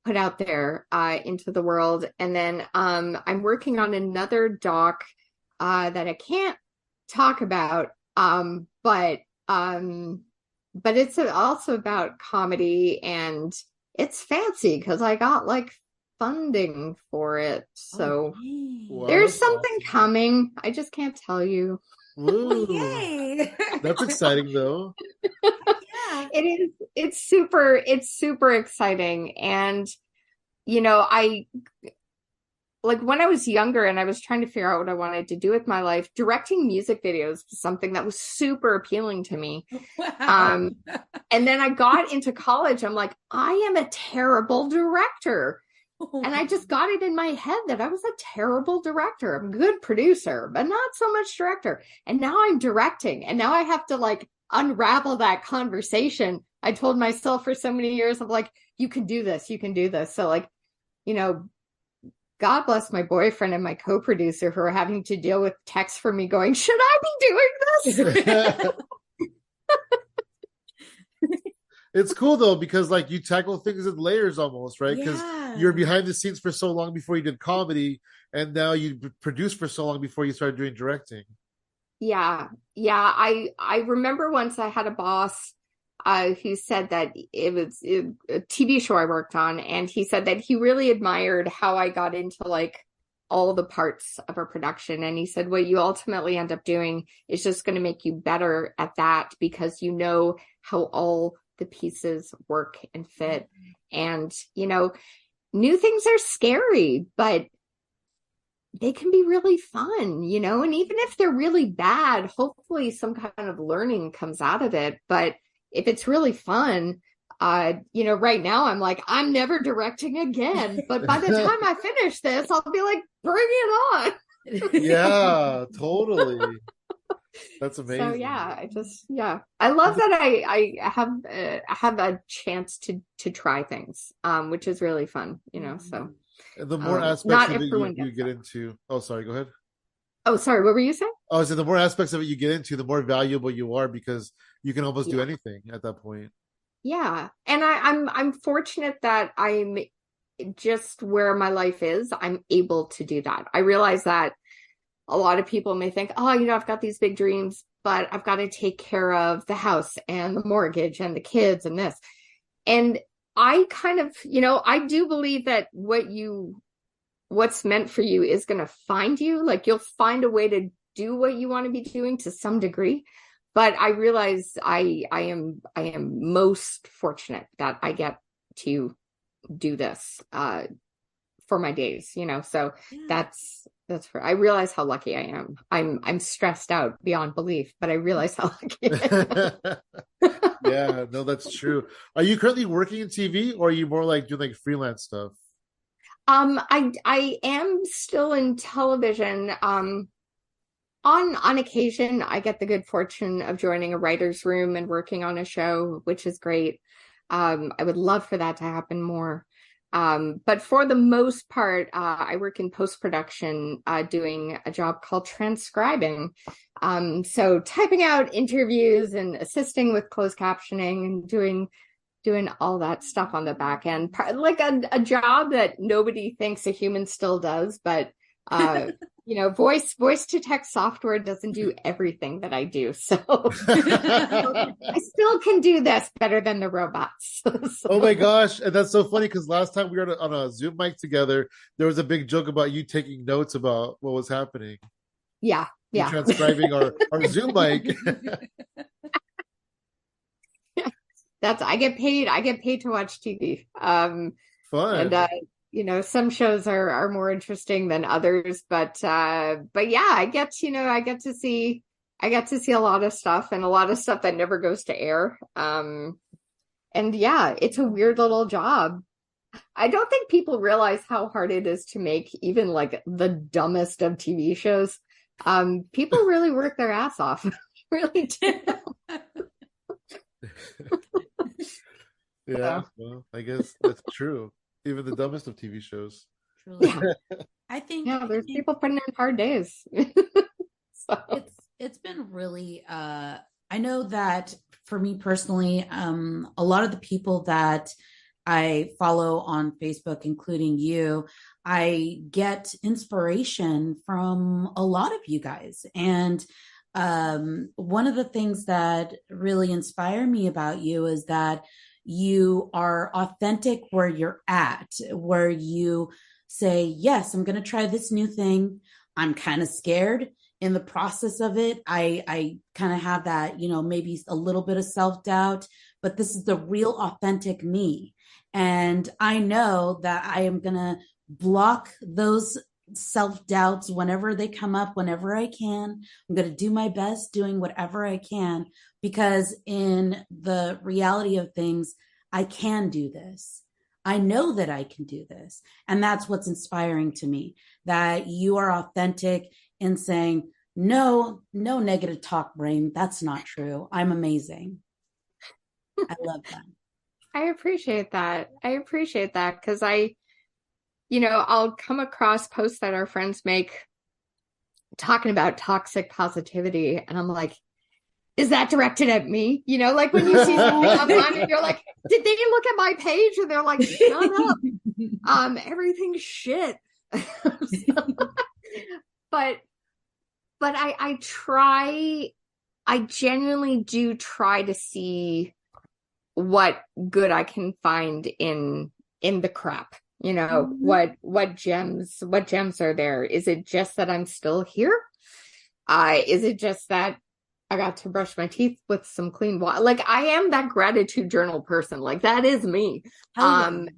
[SPEAKER 1] put out there into the world. And then I'm working on another doc that I can't talk about, but it's also about comedy, and it's fancy because I got like funding for it. So there's something coming. I just can't tell you.
[SPEAKER 2] Ooh,
[SPEAKER 3] yay!
[SPEAKER 2] That's exciting though.
[SPEAKER 3] Yeah.
[SPEAKER 1] It is. It's super exciting. And, I like when I was younger and I was trying to figure out what I wanted to do with my life, directing music videos was something that was super appealing to me.
[SPEAKER 3] Wow.
[SPEAKER 1] And then I got into college. I'm like, I am a terrible director. And I just got it in my head that I was a terrible director. I'm a good producer, but not so much director. And now I'm directing. And now I have to like unravel that conversation. I told myself for so many years of like, you can do this, you can do this. So like, God bless my boyfriend and my co-producer who are having to deal with texts from me going, should I be doing this?
[SPEAKER 2] It's cool though, because like you tackle things in layers almost, right? Because you're behind the scenes for so long before you did comedy, and now you produced for so long before you started doing directing.
[SPEAKER 1] Yeah. I remember once I had a boss who said that it was a TV show I worked on, and he said that he really admired how I got into like all the parts of a production. And he said, what you ultimately end up doing is just going to make you better at that, because you know how all the pieces work and fit. And, new things are scary, but they can be really fun, and even if they're really bad, hopefully some kind of learning comes out of it. But if it's really fun, right now I'm like, I'm never directing again. But by the time I finish this, I'll be like, bring it on.
[SPEAKER 2] Yeah, totally. That's amazing.
[SPEAKER 1] So I love that I have a chance to try things, which is really fun, so.
[SPEAKER 2] And the more aspects
[SPEAKER 1] not
[SPEAKER 2] of it
[SPEAKER 1] everyone
[SPEAKER 2] you get into. Oh, sorry, go ahead.
[SPEAKER 1] Oh, sorry, what were you saying?
[SPEAKER 2] Oh, so the more aspects of it you get into, the more valuable you are, because you can almost do anything at that point.
[SPEAKER 1] Yeah. And I'm fortunate that I'm just where my life is, I'm able to do that. I realize that a lot of people may think, oh, I've got these big dreams, but I've got to take care of the house and the mortgage and the kids and this. And I kind of, I do believe that what's meant for you is going to find you. Like you'll find a way to do what you want to be doing to some degree. But I realize I am most fortunate that I get to do this for my days, so that's I realize how lucky I am. I'm stressed out beyond belief, but I realize how lucky I am.
[SPEAKER 2] Yeah, no, that's true. Are you currently working in TV, or are you more like doing like freelance stuff?
[SPEAKER 1] I am still in television. On occasion, I get the good fortune of joining a writer's room and working on a show, which is great. I would love for that to happen more. But for the most part, I work in post-production, doing a job called transcribing. So typing out interviews and assisting with closed captioning and doing all that stuff on the back end, like a job that nobody thinks a human still does, but voice to text software doesn't do everything that I do. So I still can do this better than the robots. So.
[SPEAKER 2] Oh my gosh. And that's so funny, because last time we were on a Zoom mic together, there was a big joke about you taking notes about what was happening.
[SPEAKER 1] Yeah.
[SPEAKER 2] You transcribing our Zoom mic.
[SPEAKER 1] I get paid to watch TV.
[SPEAKER 2] Fun.
[SPEAKER 1] And some shows are more interesting than others, but yeah, I get to see a lot of stuff, and a lot of stuff that never goes to air. And yeah, it's a weird little job. I don't think people realize how hard it is to make even like the dumbest of TV shows. People really work their ass off. Really do.
[SPEAKER 2] Yeah, well, I guess that's true. Even the dumbest of TV shows.
[SPEAKER 3] Truly.
[SPEAKER 1] There's people putting in hard days. So.
[SPEAKER 3] It's been really I know that for me personally, a lot of the people that I follow on Facebook, including you, I get inspiration from a lot of you guys. And one of the things that really inspire me about you is that you are authentic where you're at, where you say, yes, I'm going to try this new thing. I'm kind of scared in the process of it. I kind of have that, maybe a little bit of self-doubt, but this is the real authentic me. And I know that I am going to block those self-doubts whenever they come up, whenever I can. I'm going to do my best doing whatever I can, because in the reality of things, I can do this. I know that I can do this. And that's what's inspiring to me, that you are authentic in saying, no negative talk, brain. That's not true. I'm amazing. I love that.
[SPEAKER 1] I appreciate that. Because I'll come across posts that our friends make talking about toxic positivity. And I'm like, is that directed at me? Like when you see something online and you're like, did they look at my page? And they're like, shut up. Everything's shit. But I genuinely do try to see what good I can find in the crap. What gems are there? Is it just that I'm still here? Is it just that I got to brush my teeth with some clean water? Like, I am that gratitude journal person. Like, that is me. And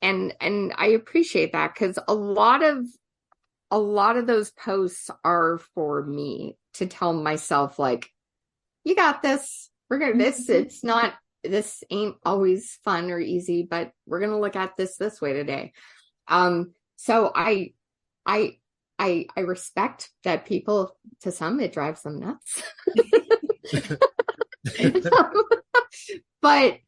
[SPEAKER 1] I appreciate that, because a lot of those posts are for me to tell myself, like, you got this. We're gonna this ain't always fun or easy, but we're gonna look at this way today. So I respect that people, to some, it drives them nuts. But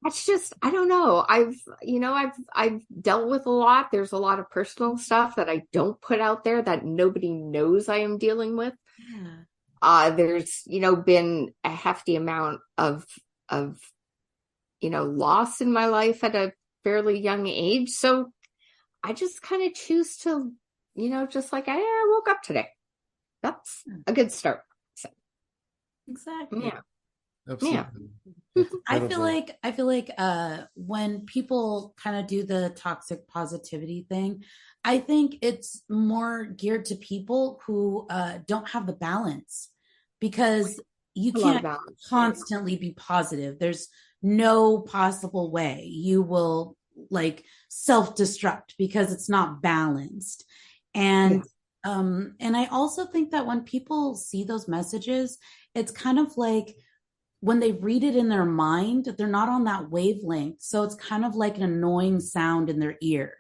[SPEAKER 1] that's just, I don't know. I've dealt with a lot. There's a lot of personal stuff that I don't put out there that nobody knows I am dealing with. Yeah. There's, been a hefty amount of loss in my life at a fairly young age. So I just kind of choose to, just like, I woke up today. That's a good start. So,
[SPEAKER 3] exactly.
[SPEAKER 1] Yeah.
[SPEAKER 2] Absolutely.
[SPEAKER 3] Yeah. I feel like when people kind of do the toxic positivity thing, I think it's more geared to people who don't have the balance, because you can't constantly be positive. There's no possible way you will like self-destruct, because it's not balanced. And I also think that when people see those messages, it's kind of like when they read it in their mind, they're not on that wavelength. So it's kind of like an annoying sound in their ear.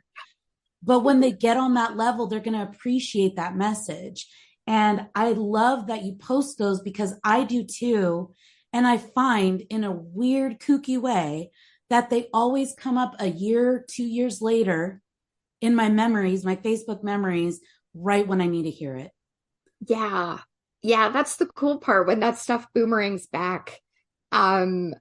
[SPEAKER 3] But when they get on that level, they're going to appreciate that message. And I love that you post those, because I do too. And I find, in a weird, kooky way, that they always come up a year, 2 years later in my memories, my Facebook memories, right when I need to hear it.
[SPEAKER 1] Yeah. Yeah, that's the cool part, when that stuff boomerangs back. I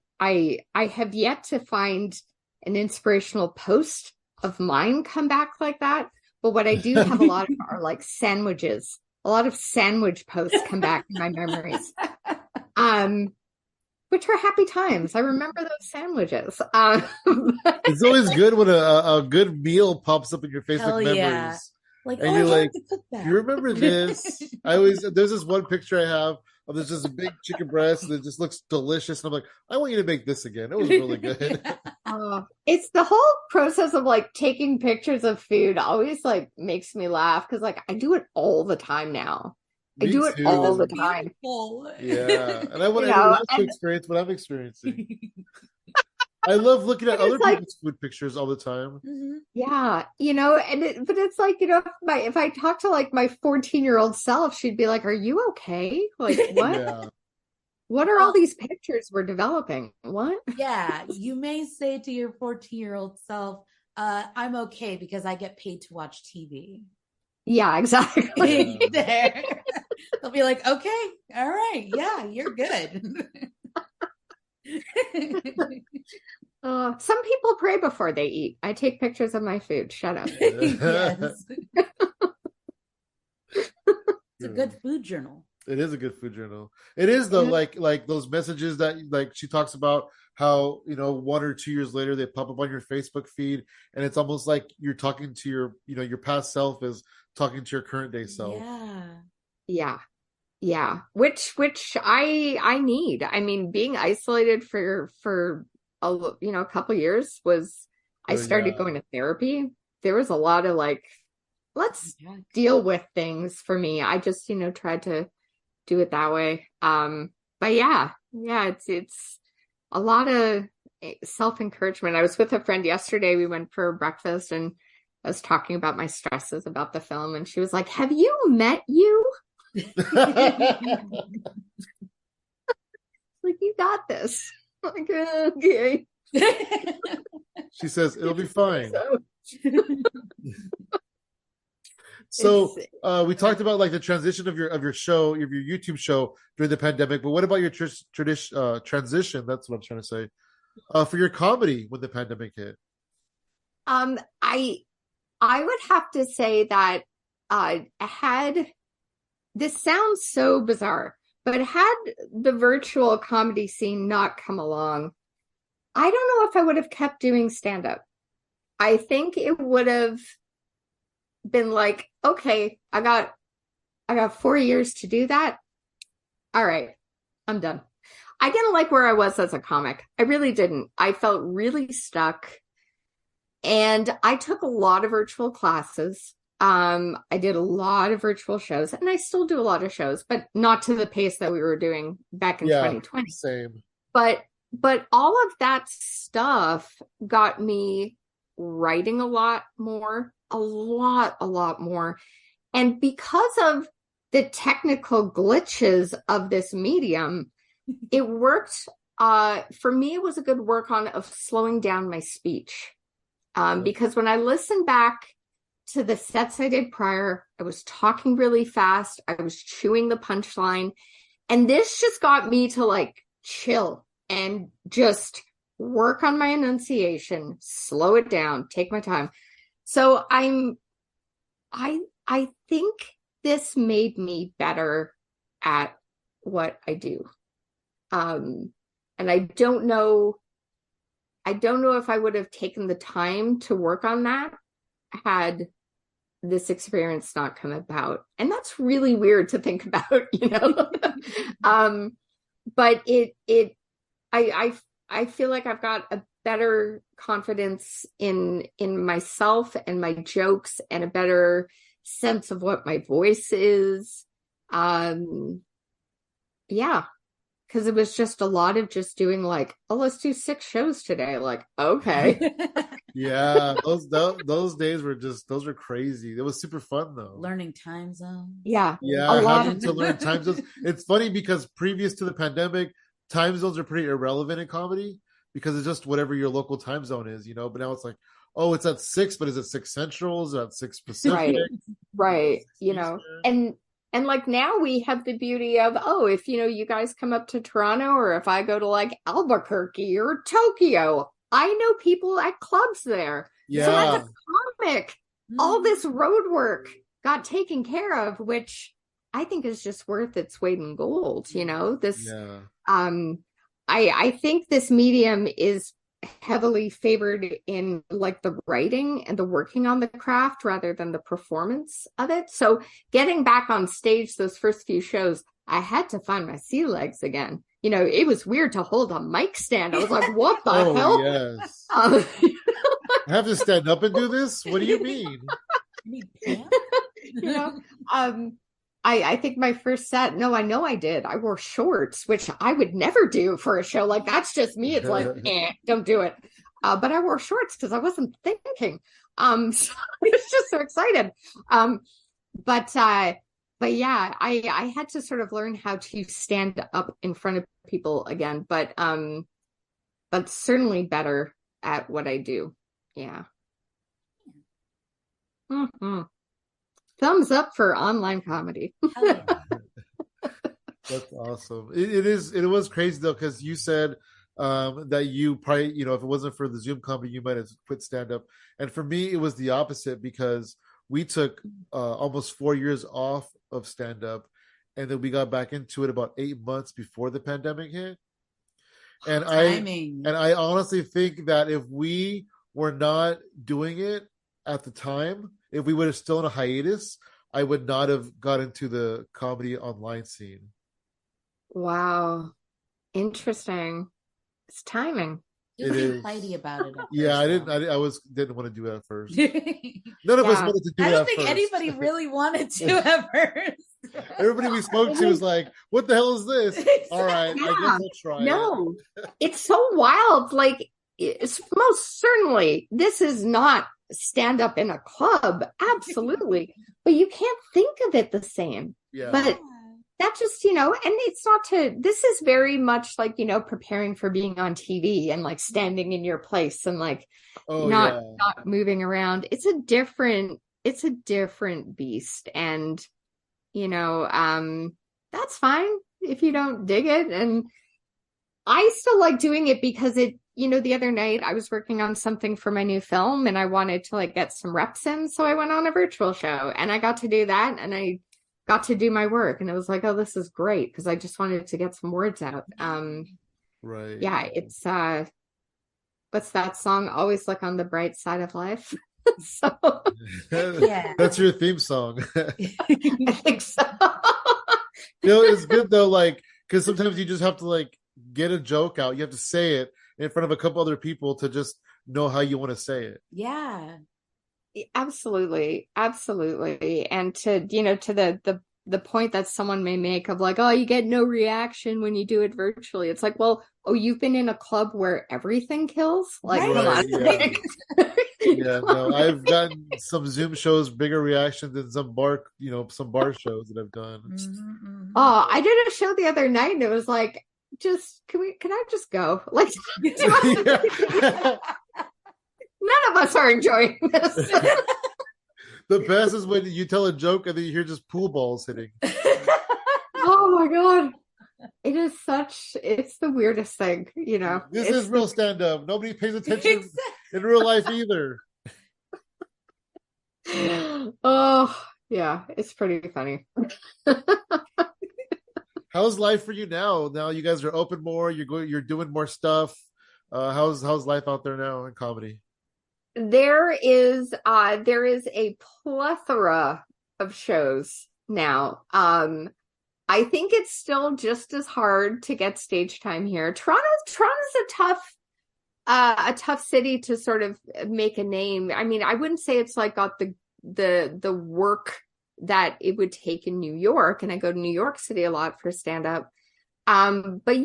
[SPEAKER 1] have yet to find an inspirational post of mine come back like that. But what I do have a lot of are like sandwiches. A lot of sandwich posts come back in my memories. Which are happy times. I remember those sandwiches.
[SPEAKER 2] It's always good when a good meal pops up in your Facebook memories.
[SPEAKER 3] Yeah. Like,
[SPEAKER 2] and you're like, you remember this? There's this one picture I have Oh, there's just a big chicken breast that just looks delicious. And I'm like, I want you to make this again. It was really good.
[SPEAKER 1] It's the whole process of like taking pictures of food always like makes me laugh because like I do it all the time now. I
[SPEAKER 2] Me
[SPEAKER 1] do it
[SPEAKER 2] too.
[SPEAKER 1] all the time.
[SPEAKER 3] Beautiful.
[SPEAKER 2] Yeah. And I want
[SPEAKER 1] You
[SPEAKER 2] everyone
[SPEAKER 1] know,
[SPEAKER 2] else to
[SPEAKER 1] and
[SPEAKER 2] experience what I'm experiencing. I love looking at
[SPEAKER 1] it's
[SPEAKER 2] other
[SPEAKER 1] like,
[SPEAKER 2] people's food pictures all the time.
[SPEAKER 1] yeah, you know, but it's like, you know, if I talk to like my 14-year-old self, she'd be like, "Are you okay? Like, what?
[SPEAKER 2] Yeah.
[SPEAKER 1] What are all
[SPEAKER 3] Well,
[SPEAKER 1] these pictures we're developing? What?"
[SPEAKER 3] yeah, you may say to your 14-year-old self, I'm okay because I get paid to watch TV.
[SPEAKER 1] Yeah, exactly.
[SPEAKER 2] Yeah.
[SPEAKER 3] There. They'll be like, okay, all right, yeah, you're good.
[SPEAKER 1] Some people pray before they eat. I take pictures of my food. Shut up.
[SPEAKER 3] Yes. It's a good food journal.
[SPEAKER 2] It is a good food journal. It is though, like those messages that like she talks about how 1 or 2 years later they pop up on your Facebook feed, and it's almost like you're talking to your past self is talking to your current day self.
[SPEAKER 3] Yeah.
[SPEAKER 1] Yeah. Which I need. I mean, being isolated for a couple years was I
[SPEAKER 2] So
[SPEAKER 1] started
[SPEAKER 2] yeah,
[SPEAKER 1] going to therapy. There was a lot of like, let's deal with things for me. I just, tried to do it that way. But yeah, it's a lot of self-encouragement. I was with a friend yesterday. We went for breakfast and I was talking about my stresses about the film, and she was like, "Have you met you?" Like, you got this. Like, okay.
[SPEAKER 2] she says it'll be fine.
[SPEAKER 1] So
[SPEAKER 2] So we talked about like the transition of your show, of your YouTube show during the pandemic. But what about your transition? That's what I'm trying to say. For your comedy when the pandemic hit.
[SPEAKER 1] I would have to say that had this sounds so bizarre, but had the virtual comedy scene not come along, I don't know if I would have kept doing stand-up. I think it would have been like, okay, I got 4 years to do that. All right, I'm done. I didn't like where I was as a comic. I really didn't. I felt really stuck. And I took a lot of virtual classes. I did a lot of virtual shows, and I still do a lot of shows, but not to the pace that we were doing back in 2020.
[SPEAKER 2] Same.
[SPEAKER 1] But all of that stuff got me writing a lot more. And because of the technical glitches of this medium, it worked. For me, it was a good work on of slowing down my speech. Because when I listened back to the sets I did prior, I was talking really fast. I was chewing the punchline. And this just got me to like chill and just work on my enunciation, slow it down, take my time. So I think this made me better at what I do. And I don't know if I would have taken the time to work on that had this experience not come about. And that's really weird to think about, but I feel like I've got a better confidence in myself and my jokes and a better sense of what my voice is. Yeah. Because it was just a lot of just doing like, oh, let's do 6 shows today. Like, okay.
[SPEAKER 2] Yeah, those days were those were crazy. It was super fun though.
[SPEAKER 3] Learning time zones.
[SPEAKER 1] Yeah.
[SPEAKER 2] Yeah, having to learn time zones. It's funny because previous to the pandemic, time zones are pretty irrelevant in comedy because it's just whatever your local time zone is, But now it's like, oh, it's at 6, but is it 6 Central? Is it at 6 Pacific?
[SPEAKER 1] Right. And like now we have the beauty of, if, you guys come up to Toronto, or if I go to like Albuquerque or Tokyo, I know people at clubs there.
[SPEAKER 2] Yeah.
[SPEAKER 1] So as a comic, all this road work got taken care of, which I think is just worth its weight in gold. I think this medium is heavily favored in like the writing and the working on the craft rather than the performance of it. So getting back on stage those first few shows, I had to find my sea legs again. It was weird to hold a mic stand. I was like, what the hell?
[SPEAKER 2] Yes.
[SPEAKER 1] Um,
[SPEAKER 2] I have to stand up and do this? What do you mean?
[SPEAKER 1] you know, I think my first set, no, I know I did. I wore shorts, which I would never do for a show. Like, that's just me. It's like, don't do it. But I wore shorts because I wasn't thinking. So I was just so excited. But yeah, I had to sort of learn how to stand up in front of people again, but certainly better at what I do. Yeah. Mm-hmm. Thumbs up for online comedy.
[SPEAKER 3] Yeah.
[SPEAKER 2] That's awesome. It was crazy though, because you said that you probably, if it wasn't for the Zoom comedy, you might have quit stand up. And for me, it was the opposite, because we took almost 4 years off of stand up, and then we got back into it about 8 months before the pandemic hit. And I honestly think that if we were not doing it at the time, if we would have still in a hiatus, I would not have got into the comedy online scene.
[SPEAKER 1] Wow. Interesting. It's timing.
[SPEAKER 3] Just being flighty about it.
[SPEAKER 2] Yeah, I didn't want to do it at first. None of us wanted to do it.
[SPEAKER 3] I don't think anybody really wanted to at first.
[SPEAKER 2] Everybody we spoke to was like, "What the hell is this?" All right, I guess I'll try.
[SPEAKER 1] No, it's so wild. Like, it's most certainly, this is not stand up in a club, absolutely, but you can't think of it the same.
[SPEAKER 2] Yeah.
[SPEAKER 1] But that just, and it's not this is very much like, preparing for being on TV and like standing in your place and like not moving around. It's a different beast. And, that's fine if you don't dig it. And I still like doing it because the other night I was working on something for my new film and I wanted to like get some reps in. So I went on a virtual show and I got to do that and I got to do my work. And it was like, oh, this is great. Because I just wanted to get some words out.
[SPEAKER 2] Right.
[SPEAKER 1] Yeah, it's, what's that song? Always look on the bright side of life. So
[SPEAKER 3] yeah.
[SPEAKER 2] That's your theme song.
[SPEAKER 1] I think so.
[SPEAKER 2] It's good though, like, because sometimes you just have to like get a joke out. You have to say it in front of a couple other people to just know how you want to say it.
[SPEAKER 3] Yeah.
[SPEAKER 1] Absolutely. And to the point that someone may make of like, oh, you get no reaction when you do it virtually. It's like, well, you've been in a club where everything kills? Like,
[SPEAKER 3] right.
[SPEAKER 1] Come on.
[SPEAKER 2] Yeah. Yeah, no, I've gotten some Zoom shows bigger reaction than some bar shows that I've done.
[SPEAKER 3] Mm-hmm.
[SPEAKER 1] Oh, I did a show the other night and it was like, can I just go? Like, none of us are enjoying this.
[SPEAKER 2] The best is when you tell a joke and then you hear just pool balls hitting.
[SPEAKER 1] Oh my God. It's the weirdest thing,
[SPEAKER 2] This is real stand-up. Nobody pays attention in real life either.
[SPEAKER 1] Oh, yeah, it's pretty funny.
[SPEAKER 2] How's life for you now? Now you guys are open more, you're doing more stuff. How's life out there now in comedy?
[SPEAKER 1] There is a plethora of shows now. I think it's still just as hard to get stage time here. Toronto's a tough city to sort of make a name. I mean, I wouldn't say it's like got the work that it would take in New York, and I go to New York City a lot for stand up. But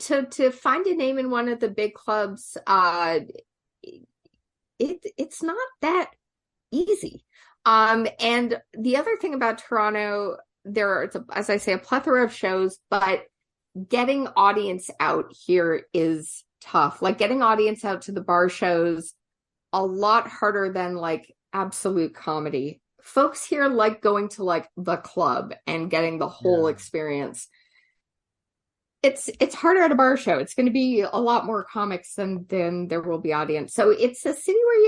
[SPEAKER 1] to find a name in one of the big clubs, it's not that easy. And the other thing about Toronto, there are, as I say, a plethora of shows, but getting audience out here is tough. Like getting audience out to the bar shows, a lot harder than like absolute comedy. Folks here like going to like the club and getting the whole experience. It's harder at a bar show. It's going to be a lot more comics than there will be audience. So it's a city where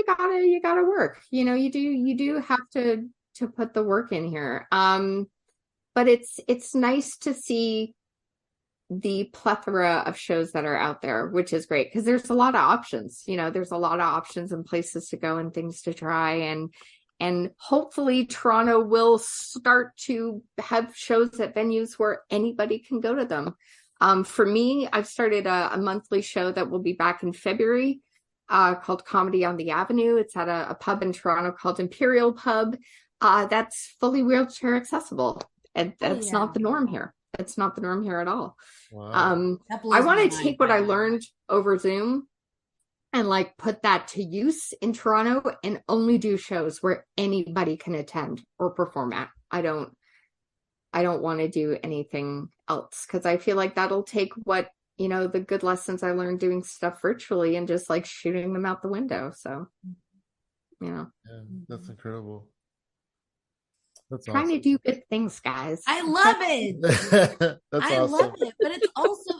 [SPEAKER 1] you gotta work. You do have to put the work in here. But it's nice to see the plethora of shows that are out there, which is great because there's a lot of options. There's a lot of options and places to go and things to try. And And hopefully Toronto will start to have shows at venues where anybody can go to them. For me, I've started a monthly show that will be back in February called Comedy on the Avenue. It's at a pub in Toronto called Imperial Pub. That's fully wheelchair accessible. And that's not the norm here. It's not the norm here at all.
[SPEAKER 2] Wow.
[SPEAKER 1] I want to take what I learned over Zoom and like put that to use in Toronto and only do shows where anybody can attend or perform at. I don't want to do anything else because I feel like that'll take what, the good lessons I learned doing stuff virtually and just like shooting them out the window. So,
[SPEAKER 2] Yeah, that's incredible. That's
[SPEAKER 1] trying
[SPEAKER 2] awesome.
[SPEAKER 1] to do good things, guys.
[SPEAKER 3] I love it.
[SPEAKER 2] That's
[SPEAKER 3] I
[SPEAKER 2] awesome.
[SPEAKER 3] love it. But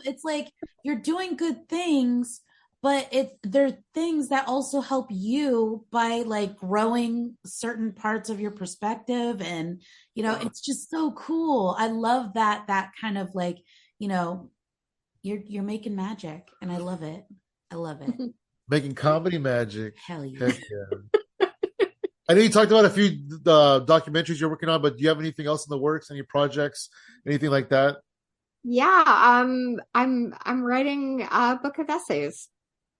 [SPEAKER 3] it's like you're doing good things, but they're things that also help you by like growing certain parts of your perspective. And, it's just so cool. I love that kind of like, you're making magic and I love it. I love it.
[SPEAKER 2] Making comedy magic.
[SPEAKER 3] Hell yeah.
[SPEAKER 2] Heck yeah. I know you talked about a few documentaries you're working on, but do you have anything else in the works? Any projects? Anything like that?
[SPEAKER 1] Yeah, I'm writing a book of essays.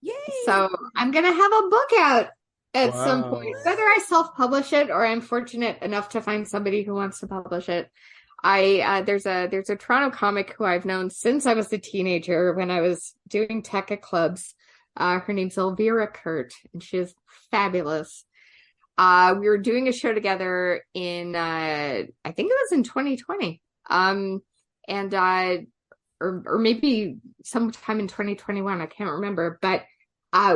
[SPEAKER 3] Yay!
[SPEAKER 1] So I'm gonna have a book out at some point, whether I self-publish it or I'm fortunate enough to find somebody who wants to publish it. There's a Toronto comic who I've known since I was a teenager when I was doing tech at clubs. Her name's Elvira Kurt, and she's fabulous. We were doing a show together in I think it was in 2020. Or maybe sometime in 2021, I can't remember, but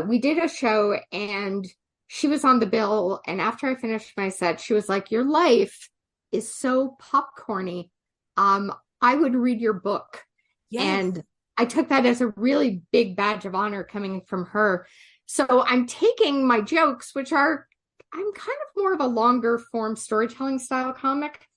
[SPEAKER 1] we did a show and she was on the bill, and after I finished my set, she was like, "Your life is so popcorny. I would read your book." Yes. And I took that as a really big badge of honor coming from her. So I'm taking my jokes, which are I'm kind of more of a longer form storytelling style comic.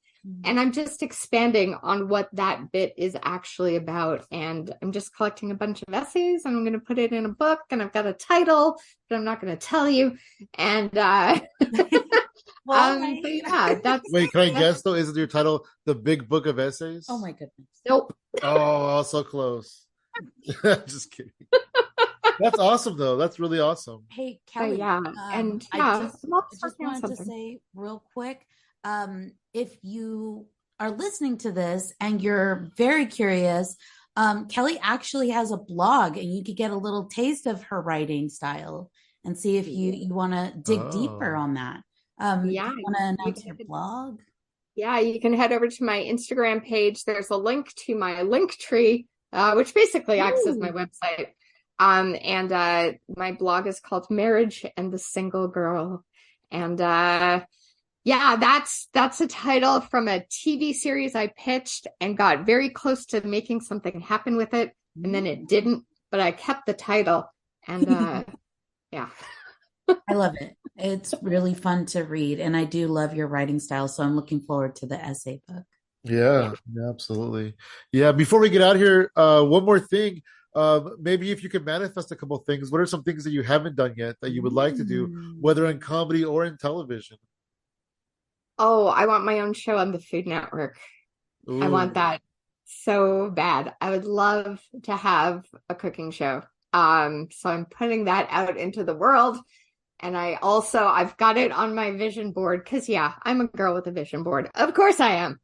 [SPEAKER 1] And I'm just expanding on what that bit is actually about. And I'm just collecting a bunch of essays and I'm going to put it in a book, and I've got a title, but I'm not going to tell you. And, but yeah, that's.
[SPEAKER 2] Wait, can I guess though? Isn't your title The Big Book of Essays?
[SPEAKER 3] Oh my goodness.
[SPEAKER 1] Nope.
[SPEAKER 2] Oh, so close. Just kidding. That's awesome though. That's really awesome.
[SPEAKER 3] Hey, Kelly.
[SPEAKER 1] Yeah.
[SPEAKER 3] I just wanted to say real quick, if you are listening to this and you're very curious, Kelly actually has a blog and you could get a little taste of her writing style and see if you want to dig deeper on that.
[SPEAKER 1] Yeah.
[SPEAKER 3] Do you want to announce your blog?
[SPEAKER 1] Yeah, you can head over to my Instagram page. There's a link to my link tree, which basically acts as my website. And my blog is called Marriage and the Single Girl. And yeah, that's a title from a TV series I pitched and got very close to making something happen with it. And then it didn't, but I kept the title. And yeah.
[SPEAKER 3] I love it. It's really fun to read. And I do love your writing style. So I'm looking forward to the essay book.
[SPEAKER 2] Yeah, absolutely. Yeah, before we get out here, one more thing. Maybe if you could manifest a couple of things, what are some things that you haven't done yet that you would like to do, whether in comedy or in television?
[SPEAKER 1] Oh, I want my own show on the Food Network. Ooh. I want that so bad. I would love to have a cooking show. So I'm putting that out into the world. And I've got it on my vision board because, yeah, I'm a girl with a vision board. Of course I am.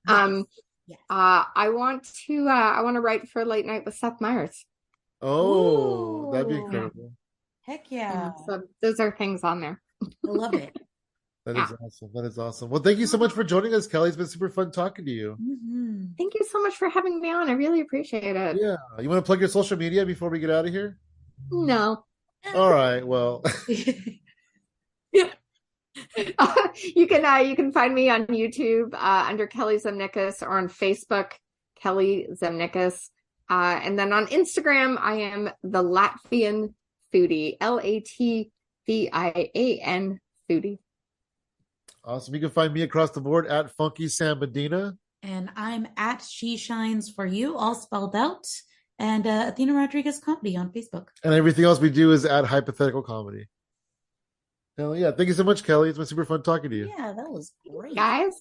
[SPEAKER 1] Yes. I want to write for Late Night with Seth Meyers.
[SPEAKER 2] Oh, that'd be incredible.
[SPEAKER 3] Heck yeah.
[SPEAKER 1] So those are things on there.
[SPEAKER 3] I love it.
[SPEAKER 2] That is awesome. That is awesome. Well, thank you so much for joining us, Kelly. It's been super fun talking to you.
[SPEAKER 3] Mm-hmm.
[SPEAKER 1] Thank you so much for having me on. I really appreciate it.
[SPEAKER 2] Yeah. You want to plug your social media before we get out of here?
[SPEAKER 1] No.
[SPEAKER 2] All right. Well.
[SPEAKER 1] You can find me on YouTube under Kelly Zemnickis, or on Facebook, Kelly Zemnickis. And then on Instagram, I am the Latvian Foodie, LATVIAN Foodie.
[SPEAKER 2] Awesome. You can find me across the board at Funky Sam Medina.
[SPEAKER 3] And I'm at She Shines For You, all spelled out. And Athena Rodriguez Comedy on Facebook.
[SPEAKER 2] And everything else we do is at Hypothetical Comedy. Hell yeah. Thank you so much, Kelly. It's been super fun talking to you.
[SPEAKER 3] Yeah, that was great.
[SPEAKER 1] Guys.